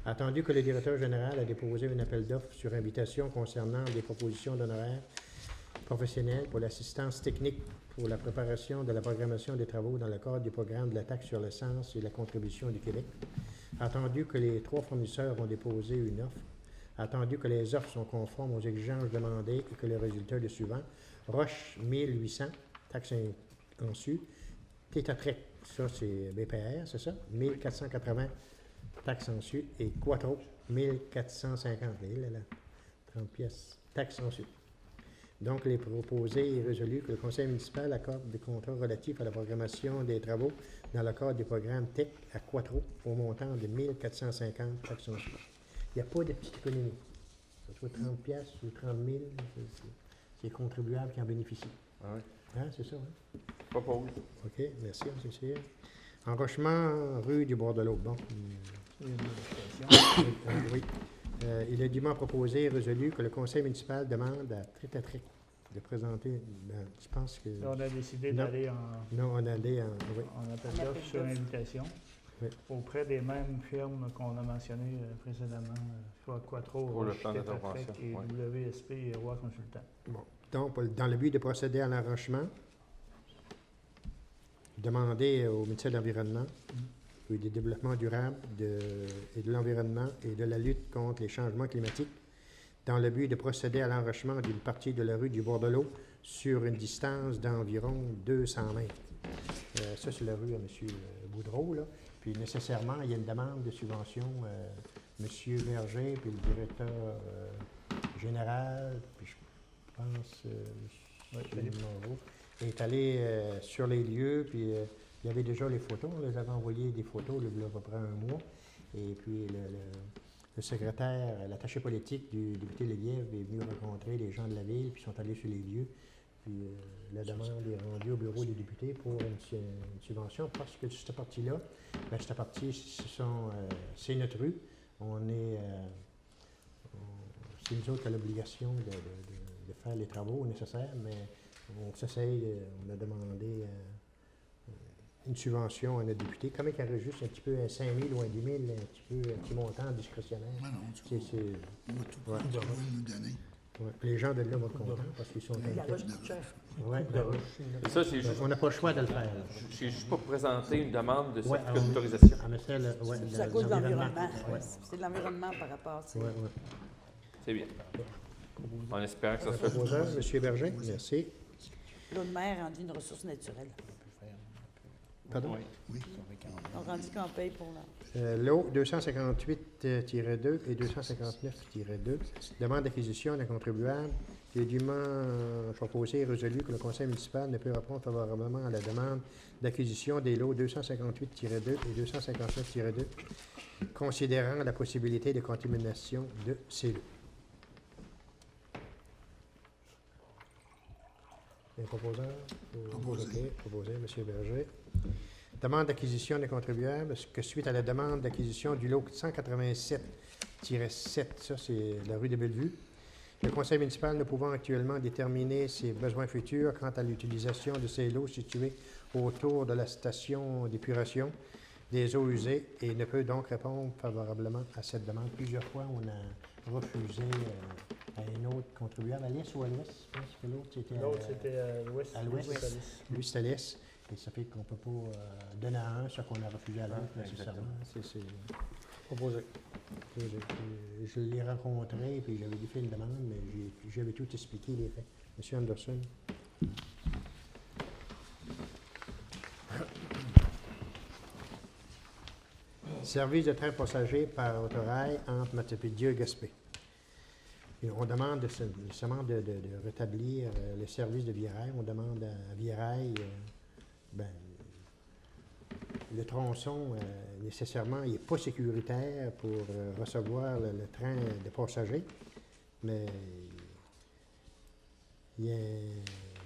Attendu que le directeur général a déposé un appel d'offres sur invitation concernant des propositions d'honoraires professionnels pour l'assistance technique pour la préparation de la programmation des travaux dans le cadre du programme de la taxe sur l'essence et la contribution du Québec. Attendu que les 3 fournisseurs ont déposé une offre. Attendu que les offres sont conformes aux exigences demandées et que le résultat est le suivant. Roche, 1800, taxe en su. Tétatrec, ça c'est BPR, c'est ça? 1480, taxe en su. Et Quattro, 1450, là, 30 pièces, taxe en su. Donc, il est proposé et résolu que le conseil municipal accorde des contrats relatifs à la programmation des travaux dans le cadre du programme TEC à Quattro au montant de 1450 taxes en su. Il n'y a pas de petite économie. Que ce soit 30 pièces ou 30 000, c'est les contribuables qui en bénéficient. Ah oui. Hein, c'est ça, hein? Propose. OK, merci, M. Cyr. Enrochement, rue du Bordelot. Bon. Oui. Il est dûment proposé et résolu que le conseil municipal demande à Tétatrec de présenter, je pense que... Là, on a décidé Non. d'aller Non, on allait en... Oui. en appel d'offres sur invitation Oui. auprès des mêmes firmes qu'on a mentionnées précédemment, soit Quattro, Pour le Roche, plan Tétatrec d'intervention, et oui. WSP et Roi Consultant. Bon. Donc, dans le but de procéder à l'enrochement, demander au ministère de l'Environnement et du Développement durable et de l'environnement et de la lutte contre les changements climatiques, dans le but de procéder à l'enrochement d'une partie de la rue du Bordelot sur une distance d'environ 200 mètres. Ça, c'est la rue à M. Boudreau, là. Puis, nécessairement, il y a une demande de subvention. M. Berger, puis le directeur général, puis je pense, M. Moreau, est allé sur les lieux, puis il y avait déjà les photos. On les avait envoyé des photos, il y a à peu près un mois. Et puis, le secrétaire, l'attaché politique du député Lelièvre est venu rencontrer les gens de la ville, puis ils sont allés sur les lieux. Puis la demande est rendue au bureau des députés pour une subvention, parce que cette partie-là, bien, cette partie, c'est notre rue. C'est nous autres qui avons l'obligation de faire les travaux nécessaires, mais on s'essaye, on a demandé une subvention à notre député. Comment il y aurait juste un petit peu, 5 000 ou un 10 000, un petit montant discrétionnaire. Non, non, C'est, on va tout ouais. prendre, on va nous donner. ouais. Les gens de là vont être contents parce qu'ils sont La inquiets. roche coûte cher. Ouais, ben oui. Et ça, c'est juste, On n'a pas le choix de le faire. c'est juste pour présenter une demande de Ouais, certificat on- d'autorisation. En effet, ouais, C'est à cause de l'environnement. Ouais. C'est de l'environnement par rapport, tu sais. Ouais, ouais. C'est bien. On espère que ça se fait. Proposeur, M. Berger, merci. L'eau de mer rendue une ressource naturelle. Pardon? Oui. On rendit qu'on paye pour la... L'eau 258-2 et 259-2, demande d'acquisition d'un contribuable qui est dûment proposé et résolu que le conseil municipal ne peut répondre favorablement à la demande d'acquisition des lots 258-2 et 259-2, considérant la possibilité de contamination de ces lots. Les proposeurs? Proposé. OK, proposé, M. Berger. Demande d'acquisition des contribuables, que suite à la demande d'acquisition du lot 187-7, ça c'est la rue de Bellevue, le conseil municipal ne pouvant actuellement déterminer ses besoins futurs quant à l'utilisation de ces lots situés autour de la station d'épuration des eaux usées et ne peut donc répondre favorablement à cette demande. Plusieurs fois, on a refusé à un autre contribuable, à l'est ou à l'ouest, je pense que l'autre c'était L'autre, c'était à l'ouest. à l'ouest. c'est à l'est. lui, c'était l'est. Et ça fait qu'on ne peut pas donner à un ce qu'on a refusé à l'autre, Ah, nécessairement. C'est Proposé. je l'ai rencontré, puis j'avais fait une demande, mais j'avais tout expliqué, les faits. M. Anderson. Service de train passager par autorail entre Matapédia et Gaspé. Et on demande nécessairement de rétablir le service de Virail. On demande à Virail, le tronçon, nécessairement, il n'est pas sécuritaire pour recevoir le train de passagers, mais il y a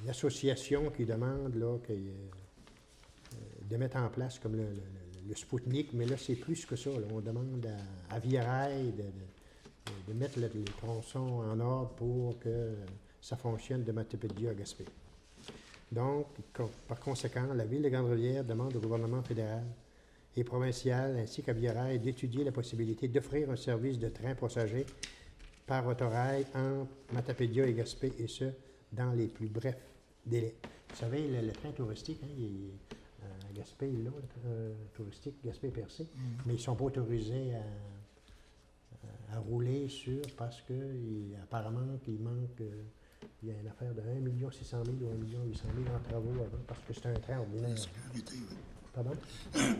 une association qui demande là, de mettre en place comme le Spoutnik, mais là, c'est plus que ça. Là. On demande à Via Rail de mettre les tronçons en ordre pour que ça fonctionne de Matapédia à Gaspé. Donc, par conséquent, la Ville de Grande-Rivière demande au gouvernement fédéral et provincial ainsi qu'à Via Rail d'étudier la possibilité d'offrir un service de train passager par autorail entre Matapédia et Gaspé, et ce, dans les plus brefs délais. Vous savez, le train touristique, hein, à Gaspé, là, le train touristique Gaspé-Percé, mais ils ne sont pas autorisés à rouler sur parce qu'apparemment qu'il manque, il y a une affaire de 1 600 000 ou 1 800 000 en travaux avant, parce que c'est un train Pour ordinaire. la sécurité, oui. Pardon?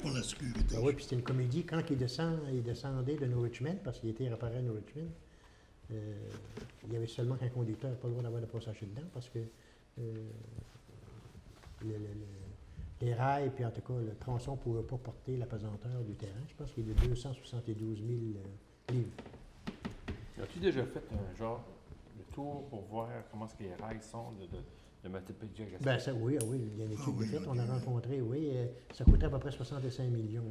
Pour la sécurité. Ah oui, puis c'était une comédie. Quand il descendait de New Richmond, parce qu'il était réparé à New Richmond, il y avait seulement qu'un conducteur, pas le droit d'avoir de passager dedans, parce que les rails, puis en tout cas, le tronçon ne pouvait pas porter la pesanteur du terrain. Je pense qu'il est de 272 000 livres. As-tu déjà fait un genre de tour pour voir comment est-ce que les rails sont de Matapédia à Gaspé? Ben ça, oui, il y a une étude oui, de fait. ok. On a rencontré, oui, ça coûtait à peu près 65 millions.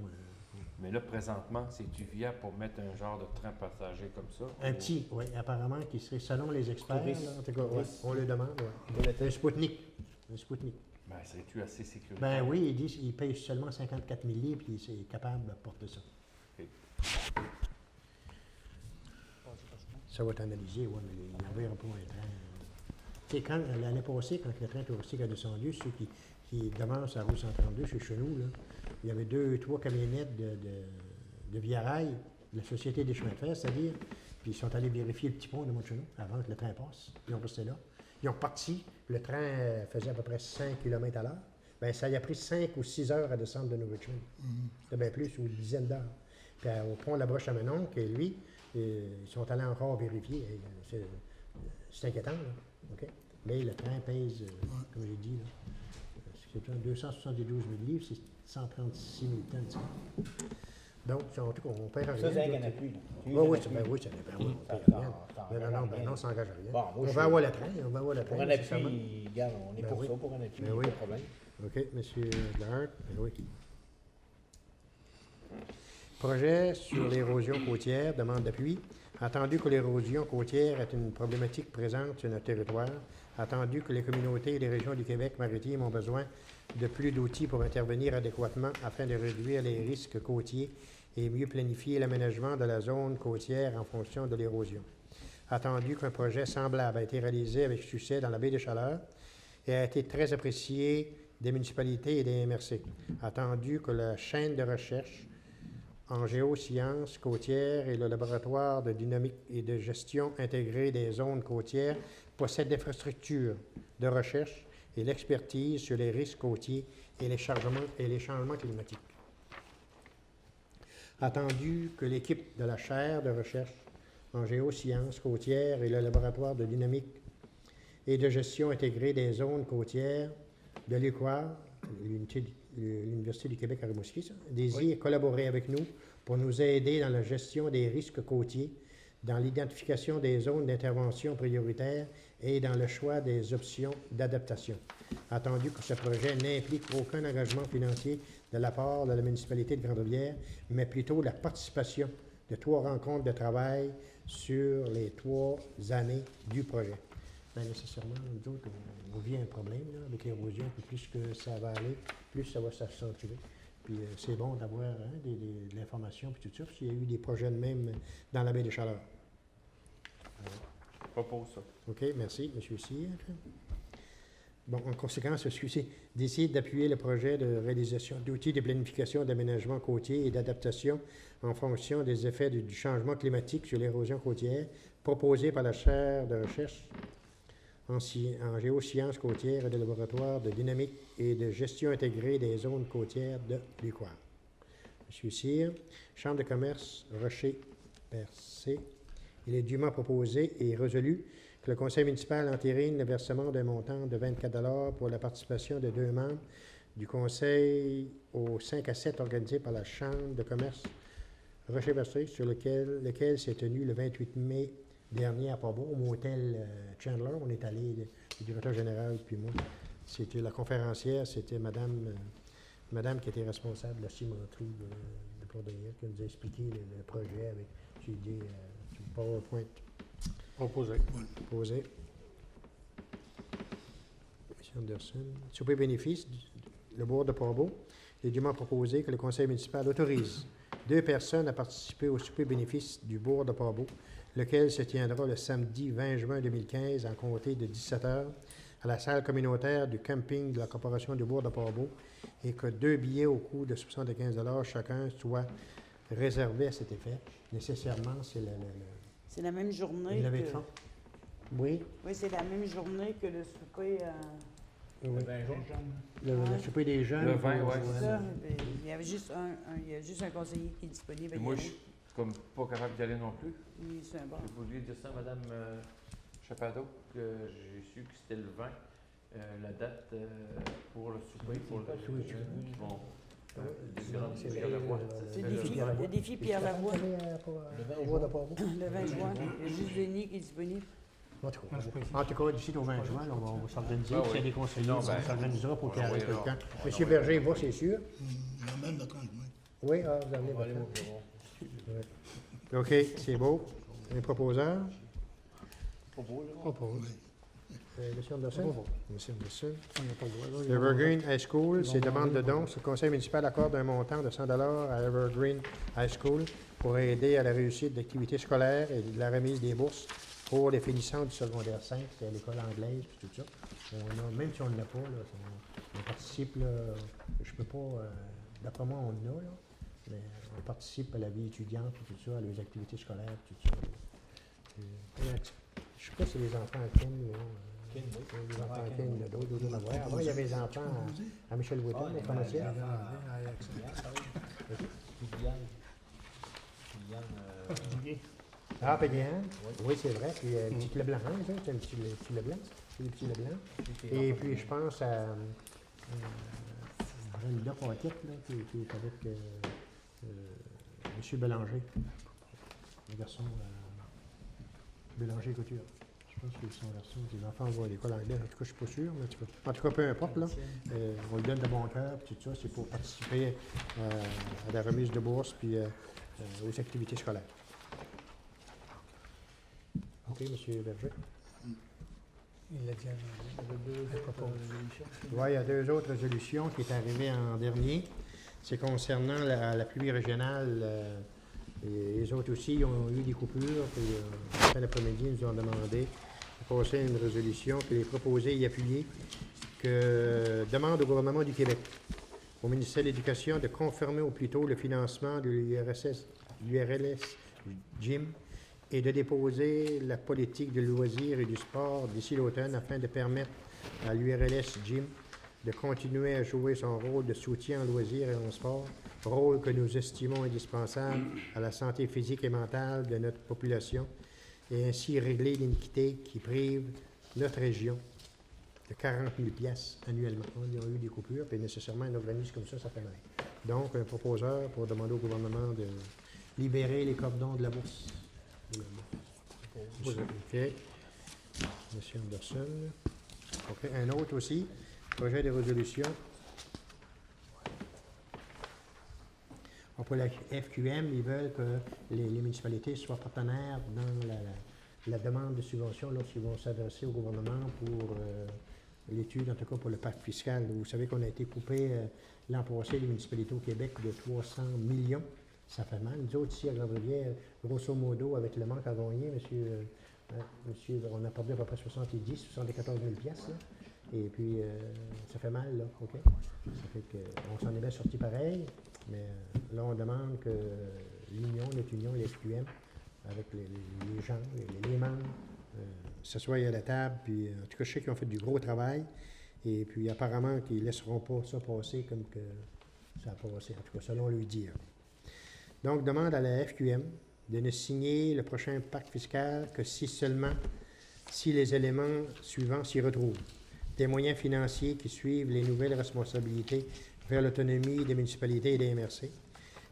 Mais là, présentement, c'est-tu viable pour mettre un genre de train passager comme ça? Un petit, oui, apparemment, qui serait, selon les experts, Touriste. là, en tout cas, ouais, Touriste. on le demande. Ouais. Un Spoutnik. Un Spoutnik. Ben, serais-tu assez sécuritaire? Ben oui, ils disent qu'il paye seulement 54 000 livres, puis il est capable de porter ça. Ça va être analysé, oui, mais il n'enverra pas un train. Tu sais, l'année passée, quand le train touristique a descendu, ceux qui demeurent sur la route 132, chez nous, là, il y avait 2 ou 3 camionnettes de Via Rail, de la Société des chemins de fer, c'est-à-dire, puis ils sont allés vérifier le petit pont de Montchenou avant que le train passe. Ils ont resté là. Ils ont parti. Le train faisait à peu près 5 km à l'heure. Bien, ça y a pris 5 ou 6 heures à descendre de New Richmond. C'était bien plus, ou une dizaine d'heures. Puis au pont La Broche-à-Menon, que lui, ils sont allés encore vérifier. C'est inquiétant, là. OK? Mais le train pèse, comme j'ai dit, c'est 272 000 livres, c'est 136 000 tonnes. Ça. Donc, en tout cas, on perd rien. Ça, c'est un canapé. Oui, ça dépend, oui, on perd rien. Non, on s'engage à rien. Bon, moi, On je va suis- avoir le train, on va avoir le train. Pour un nécessairement. appui, regarde, on est Ben pour oui. ça, pour un appui, Ben oui. pas de problème. OK, M. Glard, oui. Projet sur l'érosion côtière, demande d'appui. Attendu que l'érosion côtière est une problématique présente sur notre territoire, attendu que les communautés et les régions du Québec maritime ont besoin de plus d'outils pour intervenir adéquatement afin de réduire les risques côtiers et mieux planifier l'aménagement de la zone côtière en fonction de l'érosion. Attendu qu'un projet semblable a été réalisé avec succès dans la baie des Chaleurs et a été très apprécié des municipalités et des MRC. Attendu que la chaîne de recherche en géosciences côtières et le laboratoire de dynamique et de gestion intégrée des zones côtières possèdent l'infrastructure de recherche et l'expertise sur les risques côtiers et les changements climatiques. Attendu que l'équipe de la chaire de recherche en géosciences côtières et le laboratoire de dynamique et de gestion intégrée des zones côtières de l'UQAR, l'Université du Québec à Rimouski, désire collaborer avec nous pour nous aider dans la gestion des risques côtiers, dans l'identification des zones d'intervention prioritaires et dans le choix des options d'adaptation. Attendu que ce projet n'implique aucun engagement financier de la part de la municipalité de Grande-Rivière, mais plutôt la participation de 3 rencontres de travail sur les 3 années du projet. Bien, nécessairement, nous autres, on vit un problème là, avec l'érosion, puis plus que ça va aller, plus ça va s'accentuer. Puis c'est bon d'avoir de l'information, puis tout ça, parce qu'il y a eu des projets de même dans la baie des Chaleurs. Propose ça. OK, merci, M. Cyr. Bon, en conséquence, celui-ci décide d'appuyer le projet de réalisation d'outils de planification d'aménagement côtier et d'adaptation en fonction des effets du changement climatique sur l'érosion côtière proposé par la chaire de recherche en géosciences côtières et de laboratoire de dynamique et de gestion intégrée des zones côtières de l'UQAR. M. Cyr, Chambre de commerce Rocher-Percé. Il est dûment proposé et résolu que le conseil municipal entérine le versement d'un montant de 24 $ pour la participation de 2 membres du conseil aux 5 à 7 organisé par la Chambre de commerce Rocher-Percé, sur lequel s'est tenu le 28 mai dernier à Port-Beau, au motel Chandler. On est allé le directeur général, puis moi. C'était la conférencière, c'était madame qui était responsable de la cimenterie de Port-de-Guerre, qui nous a expliqué le projet avec, j'ai dit, sur le PowerPoint. Proposé. Proposé. M. Anderson. Souper bénéfice, le bourg de Port-Beau. Il est dûment proposé que le conseil municipal autorise 2 personnes à participer au souper bénéfice du bourg de Port-Beau, lequel se tiendra le samedi 20 juin 2015 en compter de 17h à la salle communautaire du camping de la Corporation du bourg de Port-Beau et que 2 billets au coût de 75 $ chacun soient réservés à cet effet. Nécessairement, c'est C'est la même journée une levée que... de fonds. Oui, Oui, c'est la même journée que le souper. oui. Le 20 juin. Le souper des jeunes. Le 20, ouais. C'est ça. Il y avait juste il y a juste un conseiller qui est disponible. Puis moi, je suis comme pas capable d'y aller non plus. Oui, c'est un bon. J'ai voulu dire ça à Mme Chapadeau, que j'ai su que c'était le 20, la date pour le souper, pour le Oui, jeunes qui vont C'est Pierre Lavoie. C'est le le défi Pierre Lavoie. Au bourg de Port-Beau. Le 20 juin. Il y a juste Denis qui est disponible. En tout cas, d'ici au 20 juin, là, on va s'organiser. Ah S'il y a oui. des conseillers, Sinon, on ben, s'organisera pour on qu'il y ait envoie quelqu'un. alors. Monsieur Berger va, c'est sûr. J'emmène le conjoint. Oui, vous amenez On va aller votre au bureau. femme. OK, c'est beau. Les proposeurs. Propos, là. Propose. Monsieur Anderson. Monsieur Anderson. On n'a pas le droit, là. Evergreen High School, ces demandes de dons. Le conseil municipal accorde un montant de 100 $ à Evergreen High School pour aider à la réussite d'activités scolaires et de la remise des bourses pour les finissants du secondaire 5, c'est l'école anglaise et tout ça. Même si on ne l'a pas, là, on participe, là, je peux pas, d'après moi, on en a, là, mais on participe à la vie étudiante et tout ça, à les activités scolaires, tout ça. Je ne sais pas si les enfants à Ken, là, Ken, oui. les enfants à Ken, il y en a d'autres, d'autres à voir. Avant, il y avait les enfants à Michel Witton, au pharmacien. Ah, Pégane. Oui, c'est vrai. Puis petit Leblanc, hein, ça, c'est un petit Leblanc. C'est le petit Leblanc. Et puis, je pense à Brenda Paquette, là, qui est avec M. Bélanger. Le garçon Bélanger Couture. Je pense qu'ils sont garçons. Les enfants vont à l'école anglaise. En tout cas, je ne suis pas sûr. Mais en tout cas, peu importe. Là, on le donne de bon cœur. Tout ça, c'est pour participer à la remise de bourse puis aux activités scolaires. OK, M. Berger. Il l'a dit Oui, il y a 2 autres résolutions qui est arrivées en dernier. C'est concernant la pluie régionale. Et les autres aussi ont eu des coupures. Puis, en fin d'après-midi, ils nous ont demandé de passer une résolution qui est proposée et appuyée, que demande au gouvernement du Québec, au ministère de l'Éducation, de confirmer au plus tôt le financement de l'URLS Gym et de déposer la politique de loisirs et du sport d'ici l'automne afin de permettre à l'URLS Gym de continuer à jouer son rôle de soutien en loisirs et en sport, rôle que nous estimons indispensable à la santé physique et mentale de notre population, et ainsi régler l'iniquité qui prive notre région de 40 000 $ annuellement. Il y a eu des coupures, puis nécessairement un organisme comme ça fait mal. Donc, un proposeur pour demander au gouvernement de libérer les cordons de la bourse. OK. Monsieur Anderson. OK. Un autre aussi, projet de résolution. Pour la FQM, ils veulent que les municipalités soient partenaires dans la demande de subvention lorsqu'ils vont s'adresser au gouvernement pour l'étude, en tout cas pour le pacte fiscal. Vous savez qu'on a été coupé l'an passé, les municipalités au Québec, de 300 millions. Ça fait mal. Nous autres, ici, à Grande-Rivière, grosso modo, avec le manque à gagner, monsieur, on a perdu à peu près 74 000 $. Là. Et puis, ça fait mal, là, OK? Ça fait qu'on s'en est bien sorti pareil, mais là, on demande que l'Union, notre Union, les FQM, avec les gens, les membres, s'assoient à la table, puis en tout cas, je sais qu'ils ont fait du gros travail, et puis apparemment qu'ils ne laisseront pas ça passer comme que ça a passé, en tout cas, selon lui dire. Donc, demande à la FQM de ne signer le prochain pacte fiscal que si les éléments suivants s'y retrouvent. Des moyens financiers qui suivent les nouvelles responsabilités vers l'autonomie des municipalités et des MRC,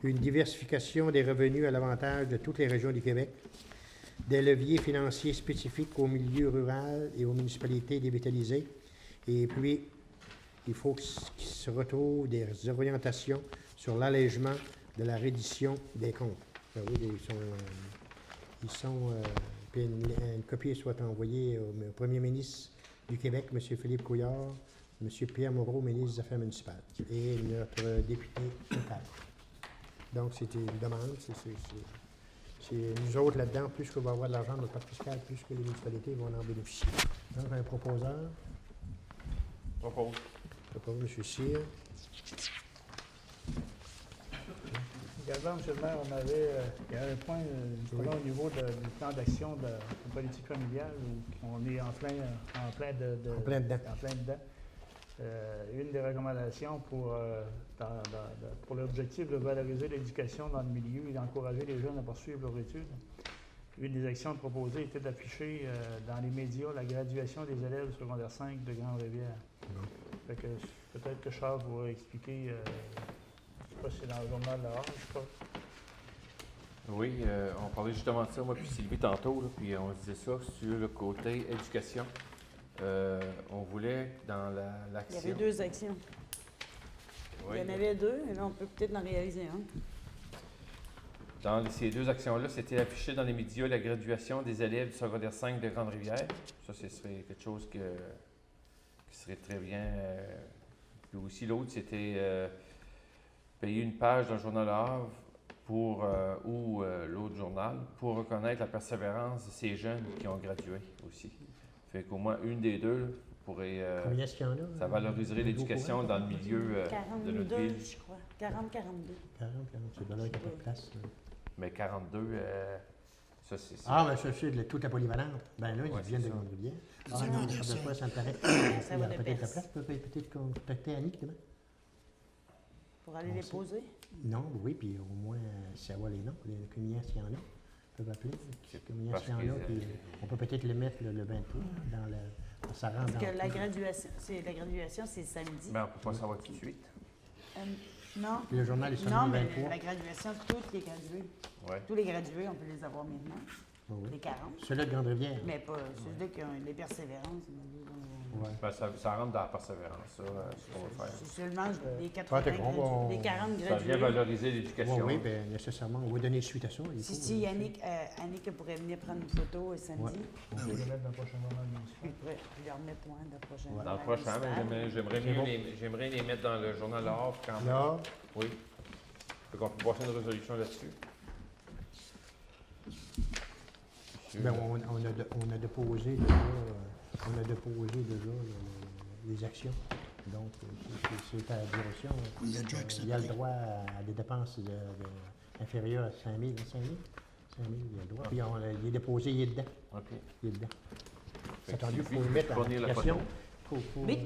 une diversification des revenus à l'avantage de toutes les régions du Québec, des leviers financiers spécifiques au milieu rural et aux municipalités dévitalisées. Et puis, il faut qu'il se retrouve des orientations sur l'allègement de la reddition des comptes. Ben oui, puis une copie soit envoyée au premier ministre du Québec, M. Philippe Couillard, M. Pierre Moreau, ministre des Affaires municipales, et notre député local. Donc, c'était une demande. C'est nous autres là-dedans, plus qu'on va avoir de l'argent dans notre parc fiscal, plus que les municipalités vont en bénéficier. Donc, un proposeur. Propose. Propose M. Cyr. Également, M. le maire, il y a un point au niveau du plan d'action de la politique familiale où on est en plein dedans. Une des recommandations pour l'objectif de valoriser l'éducation dans le milieu et d'encourager les jeunes à poursuivre leur études. Une des actions proposées était d'afficher dans les médias la graduation des élèves du secondaire 5 de Grande-Rivière. Fait que peut-être que Charles pourrait expliquer, je ne sais pas si c'est dans le journal là, je sais pas. Oui, on parlait justement de ça, moi puis Sylvie tantôt, là, puis on se disait ça sur le côté éducation. On voulait dans l'action. Il y avait 2 actions. Oui, Il y en avait 2, et là, on peut peut-être en réaliser un. dans ces 2 actions-là, c'était affiché dans les médias la graduation des élèves du secondaire 5 de Grande-Rivière. Ça, ce serait quelque chose qui serait très bien. Puis aussi, l'autre, c'était payer une page dans le journal Le Havre ou l'autre journal pour reconnaître la persévérance de ces jeunes qui ont gradué aussi. Fait qu'au moins une des deux pourrait. Combien est-ce qu'il y en a? Ça valoriserait l'éducation dans le milieu de notre 42, ville. je crois. 40-42. 40, c'est de là qu'il n'y a pas de place. Mais 42, ça c'est. Ah, bien, ça, c'est de toute la polyvalente. Ben là, Ouais, ils viennent de c'est ça. Grande-Rivière. Le Ah, secondaire non, ça cinq. doit pas, ça me paraît. Ça Il y va a de peut-être la Perse. place, peut-être contacter Annick demain. Pour aller les poser. Non, oui, puis au moins savoir les noms, combien est-ce qu'il y en a. On peut appeler. Combien est-ce qu'il y en a, puis on peut peut-être le mettre le 23 dans le. Ça rentre Parce dans que la graduation, c'est samedi. Mais on ne peut pas savoir tout de suite. Non. Le journal est sorti Non, le mais 23. la graduation, tous les gradués. Ouais. Tous les gradués, on peut les avoir maintenant. Oui, oui. Les 40. Ceux-là de Grande-Rivière. Mais pas ceux-là qui ont les persévérances. Ouais. Ben, ça rentre dans la persévérance, ça, ce qu'on va faire. C'est seulement les 80 Ah, t'es bon, gradués, les 40 Ça vient gradués. valoriser Oui, l'éducation. oui, bien nécessairement. On va donner suite à ça. il faut, Si Yannick pourrait venir prendre une photo samedi, Ouais. On peut le mettre dans le prochain journal municipal. puis pourrait leur remettre point dans le prochain. Ouais. Dans le journal prochain, mais municipal. j'aimerais les mettre dans le journal Le Havre quand même. Là, Oui. Fait qu'on peut passer une résolution là-dessus. ben, on a déposé déjà les actions. Donc, c'est à la direction. On l'a déjà Il y a le accepté. droit à des dépenses inférieures à 5 000. 5 000, il y a le droit. Puis il est déposé, il est dedans. OK. Il est dedans. Fait C'est que attendu, il Sylvie, faut le mettre en fournir la application. photo. Oui.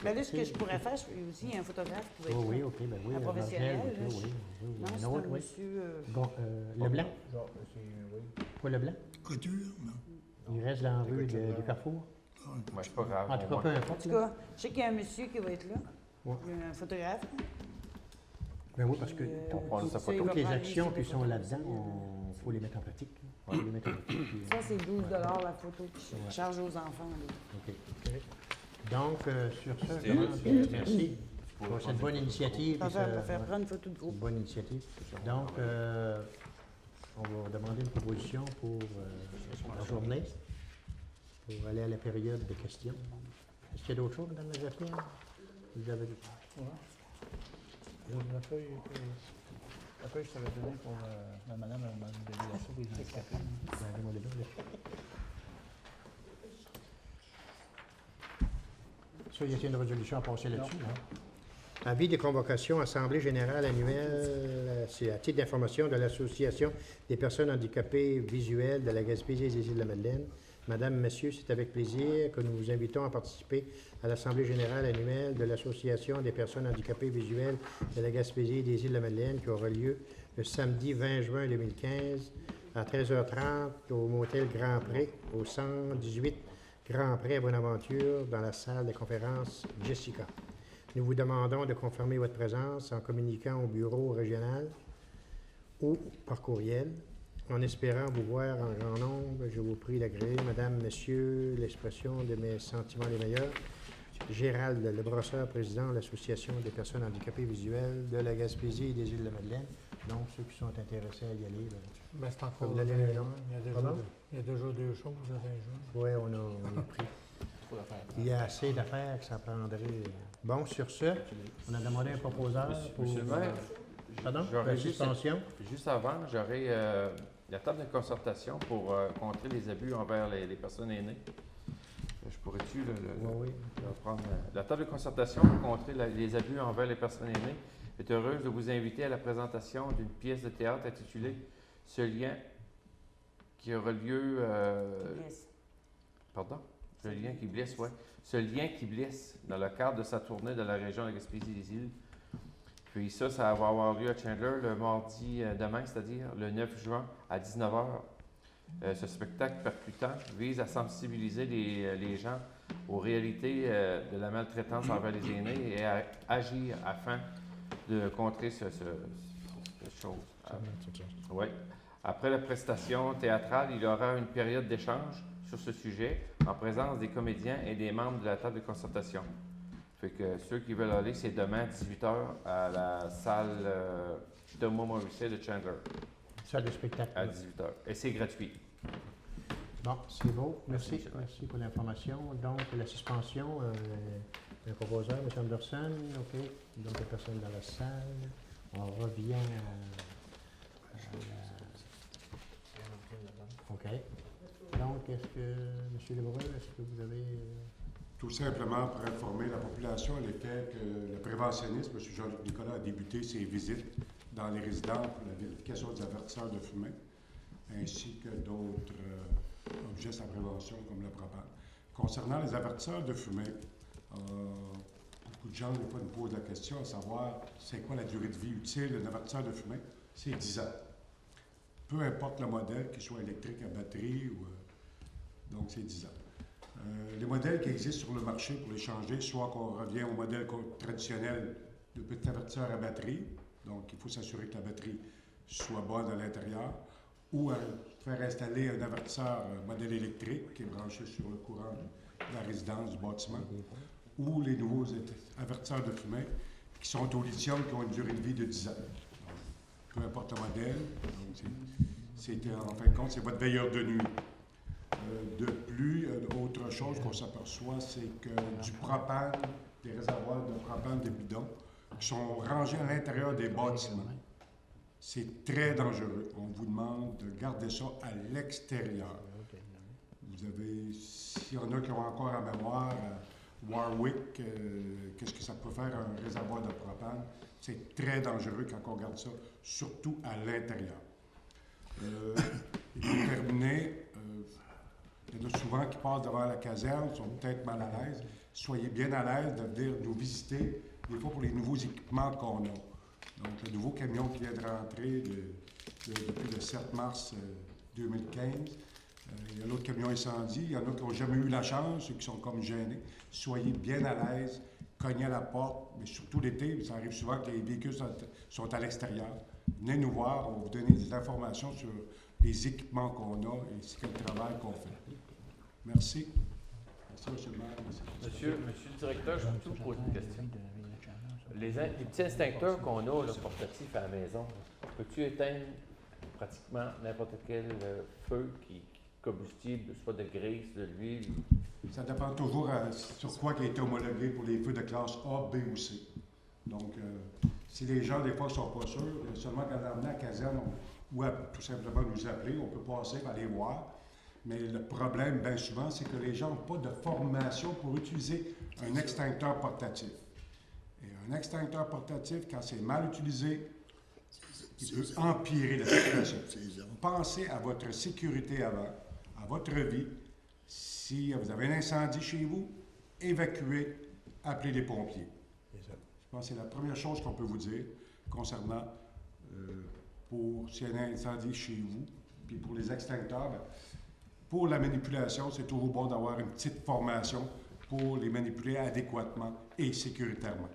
Ben là, ce que je pourrais faire, aussi un photographe qui va être Oh, oui, là. OK, ben oui. Un professionnel, Marcel, là, oui, oui, Non, un c'est autre, un oui. monsieur... Bon, Leblanc, Genre, oui. pas Leblanc. Couture, non. Il reste dans la rue du Carrefour. Ah, Ouais, c'est pas grave. En tout au cas, moins. peu En importe. tout là. cas, je sais qu'il y a un monsieur qui va être là, Ouais. un photographe. Ben oui, parce que Puis, on prend sa ça, photo. il va toutes les prendre actions des qui sont photos là-dedans, aussi, il faut les mettre en pratique. Faut les mettre en pratique, puis, Ça, c'est 12 la photo que je Ouais. charge aux enfants. Là. OK. Donc, sur ça, C'est je demande- eux, merci Pour pour cette bonne initiative. On puis va ça- faire ouais, prendre une photo de c'est groupe. une bonne initiative. Donc, on va demander une proposition pour la journée, pour aller à la période de questions. Est-ce qu'il y a d'autres choses, Mme la Jacqueline? Vous avez... La feuille, je t'avais donné pour la madame m'a donné la souris dans le café. Ben, donne-moi les deux, là. Ça, y a-t-il une résolution à passer là-dessus? Non. Avis de convocation, Assemblée générale annuelle, c'est à titre d'information de l'Association des personnes handicapées visuelles de la Gaspésie et des Îles-de-la-Madeleine. Madame, Messieurs, c'est avec plaisir que nous vous invitons à participer à l'Assemblée générale annuelle de l'Association des personnes handicapées visuelles de la Gaspésie et des Îles-de-la-Madeleine qui aura lieu le samedi 20 juin 2015 à 13h30 au motel Grand Pré, au 118 Grand Pré à Bonaventure, dans la salle de conférence Jessica. Nous vous demandons de confirmer votre présence en communiquant au bureau régional ou par courriel En espérant vous voir en grand nombre, je vous prie d'agréer, Madame, Monsieur, l'expression de mes sentiments les meilleurs. Gérald Lebrosseur, président de l'Association des personnes handicapées visuelles de la Gaspésie et des Îles-de-Madeleine. Donc, ceux qui sont intéressés à y aller, Ben, c'est encore Vous l'avez raison. il y a déjà Pardon? il y a déjà deux choses déjà. oui, on a pris. Trop d'affaires. Il y a assez d'affaires que ça prendrait. Bon, sur ce, on a demandé un proposeur pour Monsieur le maire, pardon, j'aurais la juste- suspension. Juste avant, j'aurais la table de concertation pour contrer les abus envers les personnes aînées. Je pourrais-tu Oui, oui. le prendre? La table de concertation pour contrer les abus envers les personnes aînées est heureuse de vous inviter à la présentation d'une pièce de théâtre intitulée « Ce lien » qui aura lieu... Yes. Pardon? Ce lien qui blesse, oui. Ce lien qui blesse dans le cadre de sa tournée dans la région de Gaspésie-des-Îles. Puis ça va avoir lieu à Chandler le mardi demain, c'est-à-dire le 9 juin à 19h. Ce spectacle percutant vise à sensibiliser les gens aux réalités de la maltraitance envers les aînés et à agir afin de contrer cette chose. Oui. Après la prestation théâtrale, il y aura une période d'échange sur ce sujet en présence des comédiens et des membres de la table de concertation. Fait que ceux qui veulent aller, c'est demain à 18h à la salle Thomas Morrissey de Chandler Salle de spectacle. à 18h. Et c'est gratuit. Bon, c'est beau. Merci. Merci, Merci pour l'information. Donc, la suspension, un proposeur, M. Anderson, OK. Donc, il n'y a personne dans la salle. On revient OK. Donc, est-ce que, M. Lebrun, est-ce que vous avez... Tout simplement pour informer la population à laquelle que le préventionniste, M. Jean-Luc Nicolas, a débuté ses visites dans les résidences pour la vérification des avertisseurs de fumée, ainsi que d'autres objets sans prévention comme le propane. Concernant les avertisseurs de fumée, beaucoup de gens, des fois, nous posent la question à savoir c'est quoi la durée de vie utile d'un avertisseur de fumée? C'est 10 ans. Peu importe le modèle, qu'il soit électrique à batterie, donc c'est 10 ans. Les modèles qui existent sur le marché pour les changer, soit qu'on revient au modèle traditionnel de petit avertisseur à batterie, donc il faut s'assurer que la batterie soit bonne à l'intérieur, ou à faire installer un avertisseur modèle électrique qui est branché sur le courant de la résidence du bâtiment, ou les nouveaux avertisseurs de fumée qui sont au lithium, qui ont une durée de vie de 10 ans. Donc, peu importe le modèle, en fin de compte, c'est votre veilleur de nuit. De plus, autre chose qu'on s'aperçoit, c'est que du propane, des réservoirs de propane, des bidons, qui sont rangés à l'intérieur des bâtiments. C'est très dangereux. On vous demande de garder ça à l'extérieur. Vous avez, s'il y en a qui ont encore en mémoire, Warwick, qu'est-ce que ça peut faire un réservoir de propane? C'est très dangereux quand on garde ça, surtout à l'intérieur. Et pour terminer, il y en a souvent qui passent devant la caserne, sont peut-être mal à l'aise. Soyez bien à l'aise de venir nous visiter, des fois pour les nouveaux équipements qu'on a. Donc, le nouveau camion qui vient de rentrer depuis le 7 mars 2015. Il y a l'autre camion incendie. Il y en a qui n'ont jamais eu la chance, ceux qui sont comme gênés. Soyez bien à l'aise, cognez à la porte, mais surtout l'été, ça arrive souvent que les véhicules sont à l'extérieur. Venez nous voir, on va vous donner des informations sur les équipements qu'on a ainsi que le travail qu'on fait. Merci. Merci, M. le maire. Monsieur le directeur, je peux vous poser une question. Les petits extincteurs qu'on a là, portatifs à la maison, peux-tu éteindre pratiquement n'importe quel feu qui combustible, soit de graisse, de l'huile? Ça dépend toujours sur quoi qui a été homologué pour les feux de classe A, B ou C. Donc, si les gens, des fois, ne sont pas sûrs, seulement quand on est à la caserne, ou à tout simplement nous appeler, on peut passer, aller voir. Mais le problème, bien souvent, c'est que les gens n'ont pas de formation pour utiliser un extincteur portatif. Et un extincteur portatif, quand c'est mal utilisé, il peut empirer la situation. Pensez à votre sécurité avant, à votre vie. Si vous avez un incendie chez vous, évacuez, appelez les pompiers. Je pense que c'est la première chose qu'on peut vous dire concernant s'il y a un incendie chez vous, puis pour les extincteurs, pour la manipulation, c'est toujours bon d'avoir une petite formation pour les manipuler adéquatement et sécuritairement.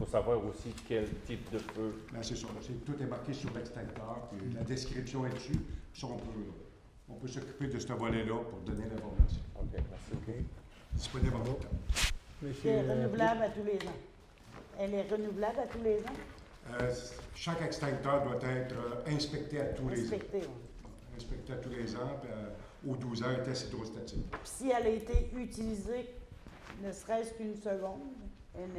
faut savoir aussi quel type de feu. Ben, c'est ça. Tout est marqué sur l'extincteur, puis la description est dessus. Puis ça, on peut s'occuper de ce volet-là pour donner l'information. OK, merci. OK. Disponible en tout temps. Monsieur, C'est renouvelable à tous les ans. Elle est renouvelable à tous les ans? Chaque extincteur doit être inspecté à tous les ans. Inspecté, oui. Inspecté à tous les ans, puis aux 12 ans, un test hydrostatique. Puis si elle a été utilisée, ne serait-ce qu'une seconde, elle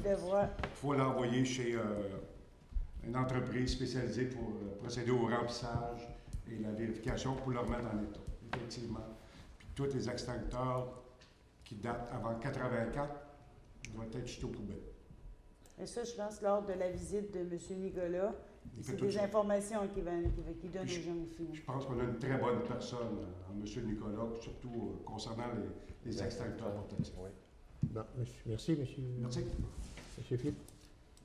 devra... Il faut l'envoyer chez une entreprise spécialisée pour procéder au remplissage et la vérification pour le remettre en état, effectivement. Puis tous les extincteurs qui datent avant 84 doivent être jetés aux poubelles. Et ça, je pense, lors de la visite de M. Nicolas, Il fait c'est tout des ça. informations qu'il donne aux gens aussi. Je pense qu'on a une très bonne personne, M. Nicolas, surtout concernant les extincteurs portatifs. Oui. Bon, merci, monsieur. Merci. Monsieur Philippe.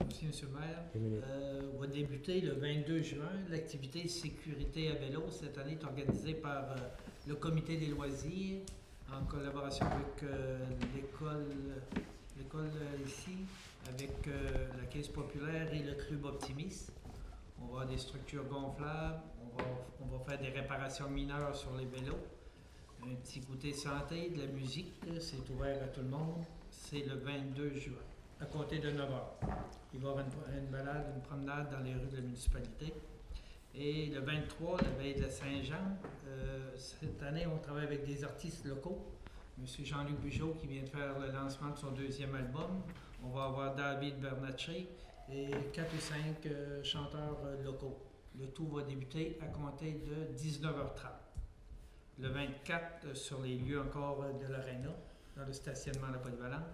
Merci, M. le maire. Une minute. Va débuter le 22 juin. L'activité Sécurité à vélo, cette année, est organisée par le Comité des loisirs, en collaboration avec l'école ici, avec la Caisse populaire et le Club Optimiste. On va avoir des structures gonflables, on va faire des réparations mineures sur les vélos. Un petit goûter santé, de la musique, c'est ouvert à tout le monde. C'est le 22 juin, à compter de 9 h. Il va y avoir une balade, une promenade dans les rues de la municipalité. Et le 23, la veille de la Saint-Jean, cette année, on travaille avec des artistes locaux. M. Jean-Luc Bugeaud qui vient de faire le lancement de son 2e album. On va avoir David Bernatchez et 4 ou 5 chanteurs locaux. Le tout va débuter à compter de 19h30. Le 24, sur les lieux encore de l'Arena, dans le stationnement de la Polyvalente,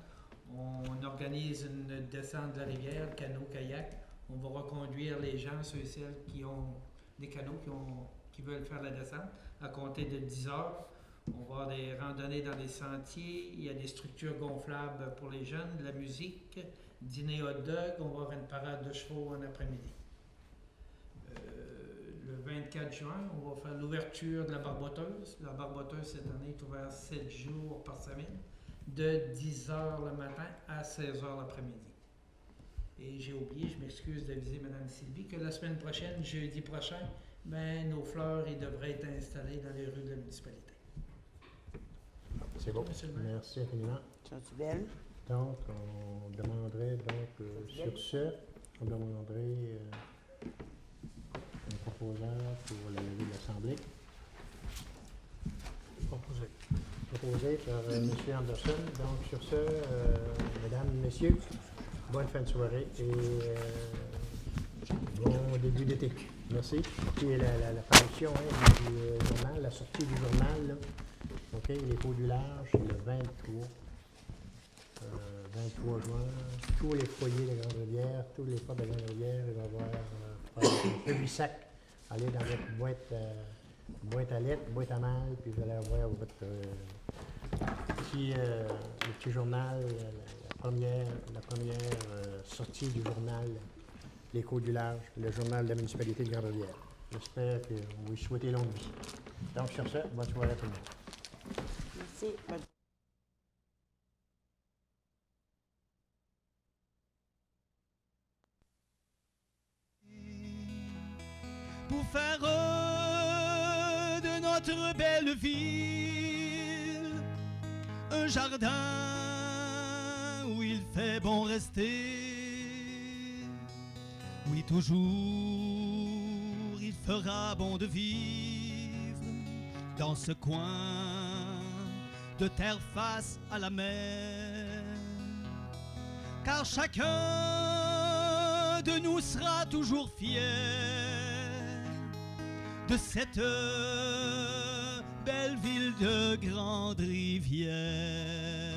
on organise une descente de la rivière, canot-kayak. On va reconduire les gens, ceux et celles qui ont des canots, qui veulent faire la descente, à compter de 10 h. On va avoir des randonnées dans les sentiers, il y a des structures gonflables pour les jeunes, de la musique, dîner hot dog, on va avoir une parade de chevaux en après-midi. Le 24 juin, on va faire l'ouverture de la barboteuse. La barboteuse, cette année, est ouverte 7 jours par semaine, de 10 h le matin à 16 h l'après-midi. Et j'ai oublié, je m'excuse d'aviser Mme Sylvie, que la semaine prochaine, jeudi prochain, nos fleurs ils devraient être installées dans les rues de la municipalité. C'est bon. Monsieur le maire. Merci infiniment. Sont-tu belles? Donc, on demanderait, sur ce, on demanderait un proposeur pour la levée de l'Assemblée. Proposé par M. Anderson. Donc, sur ce, mesdames, messieurs, bonne fin de soirée et bon début d'été. Merci. Puis la parution du journal, la sortie du journal, là. OK, les pots du large, c'est le 23 juin. Tous les foyers de Grande-Rivière, tous les ports de Grande-Rivière, il va y avoir un 8 sacs. Allez dans votre boîte à lettres, boîte à mal, puis vous allez avoir votre petit journal, la première sortie du journal, l'Écho du large, le journal de la municipalité de Grande-Rivière. J'espère que vous lui souhaitez longue vie. Donc, sur ce, bonne soirée à tout le monde. Merci. Pour faire de notre belle ville un jardin où il fait bon rester. Oui, toujours il fera bon de vivre dans ce coin de terre face à la mer. Car chacun de nous sera toujours fier de cette belle ville de Grande-Rivière.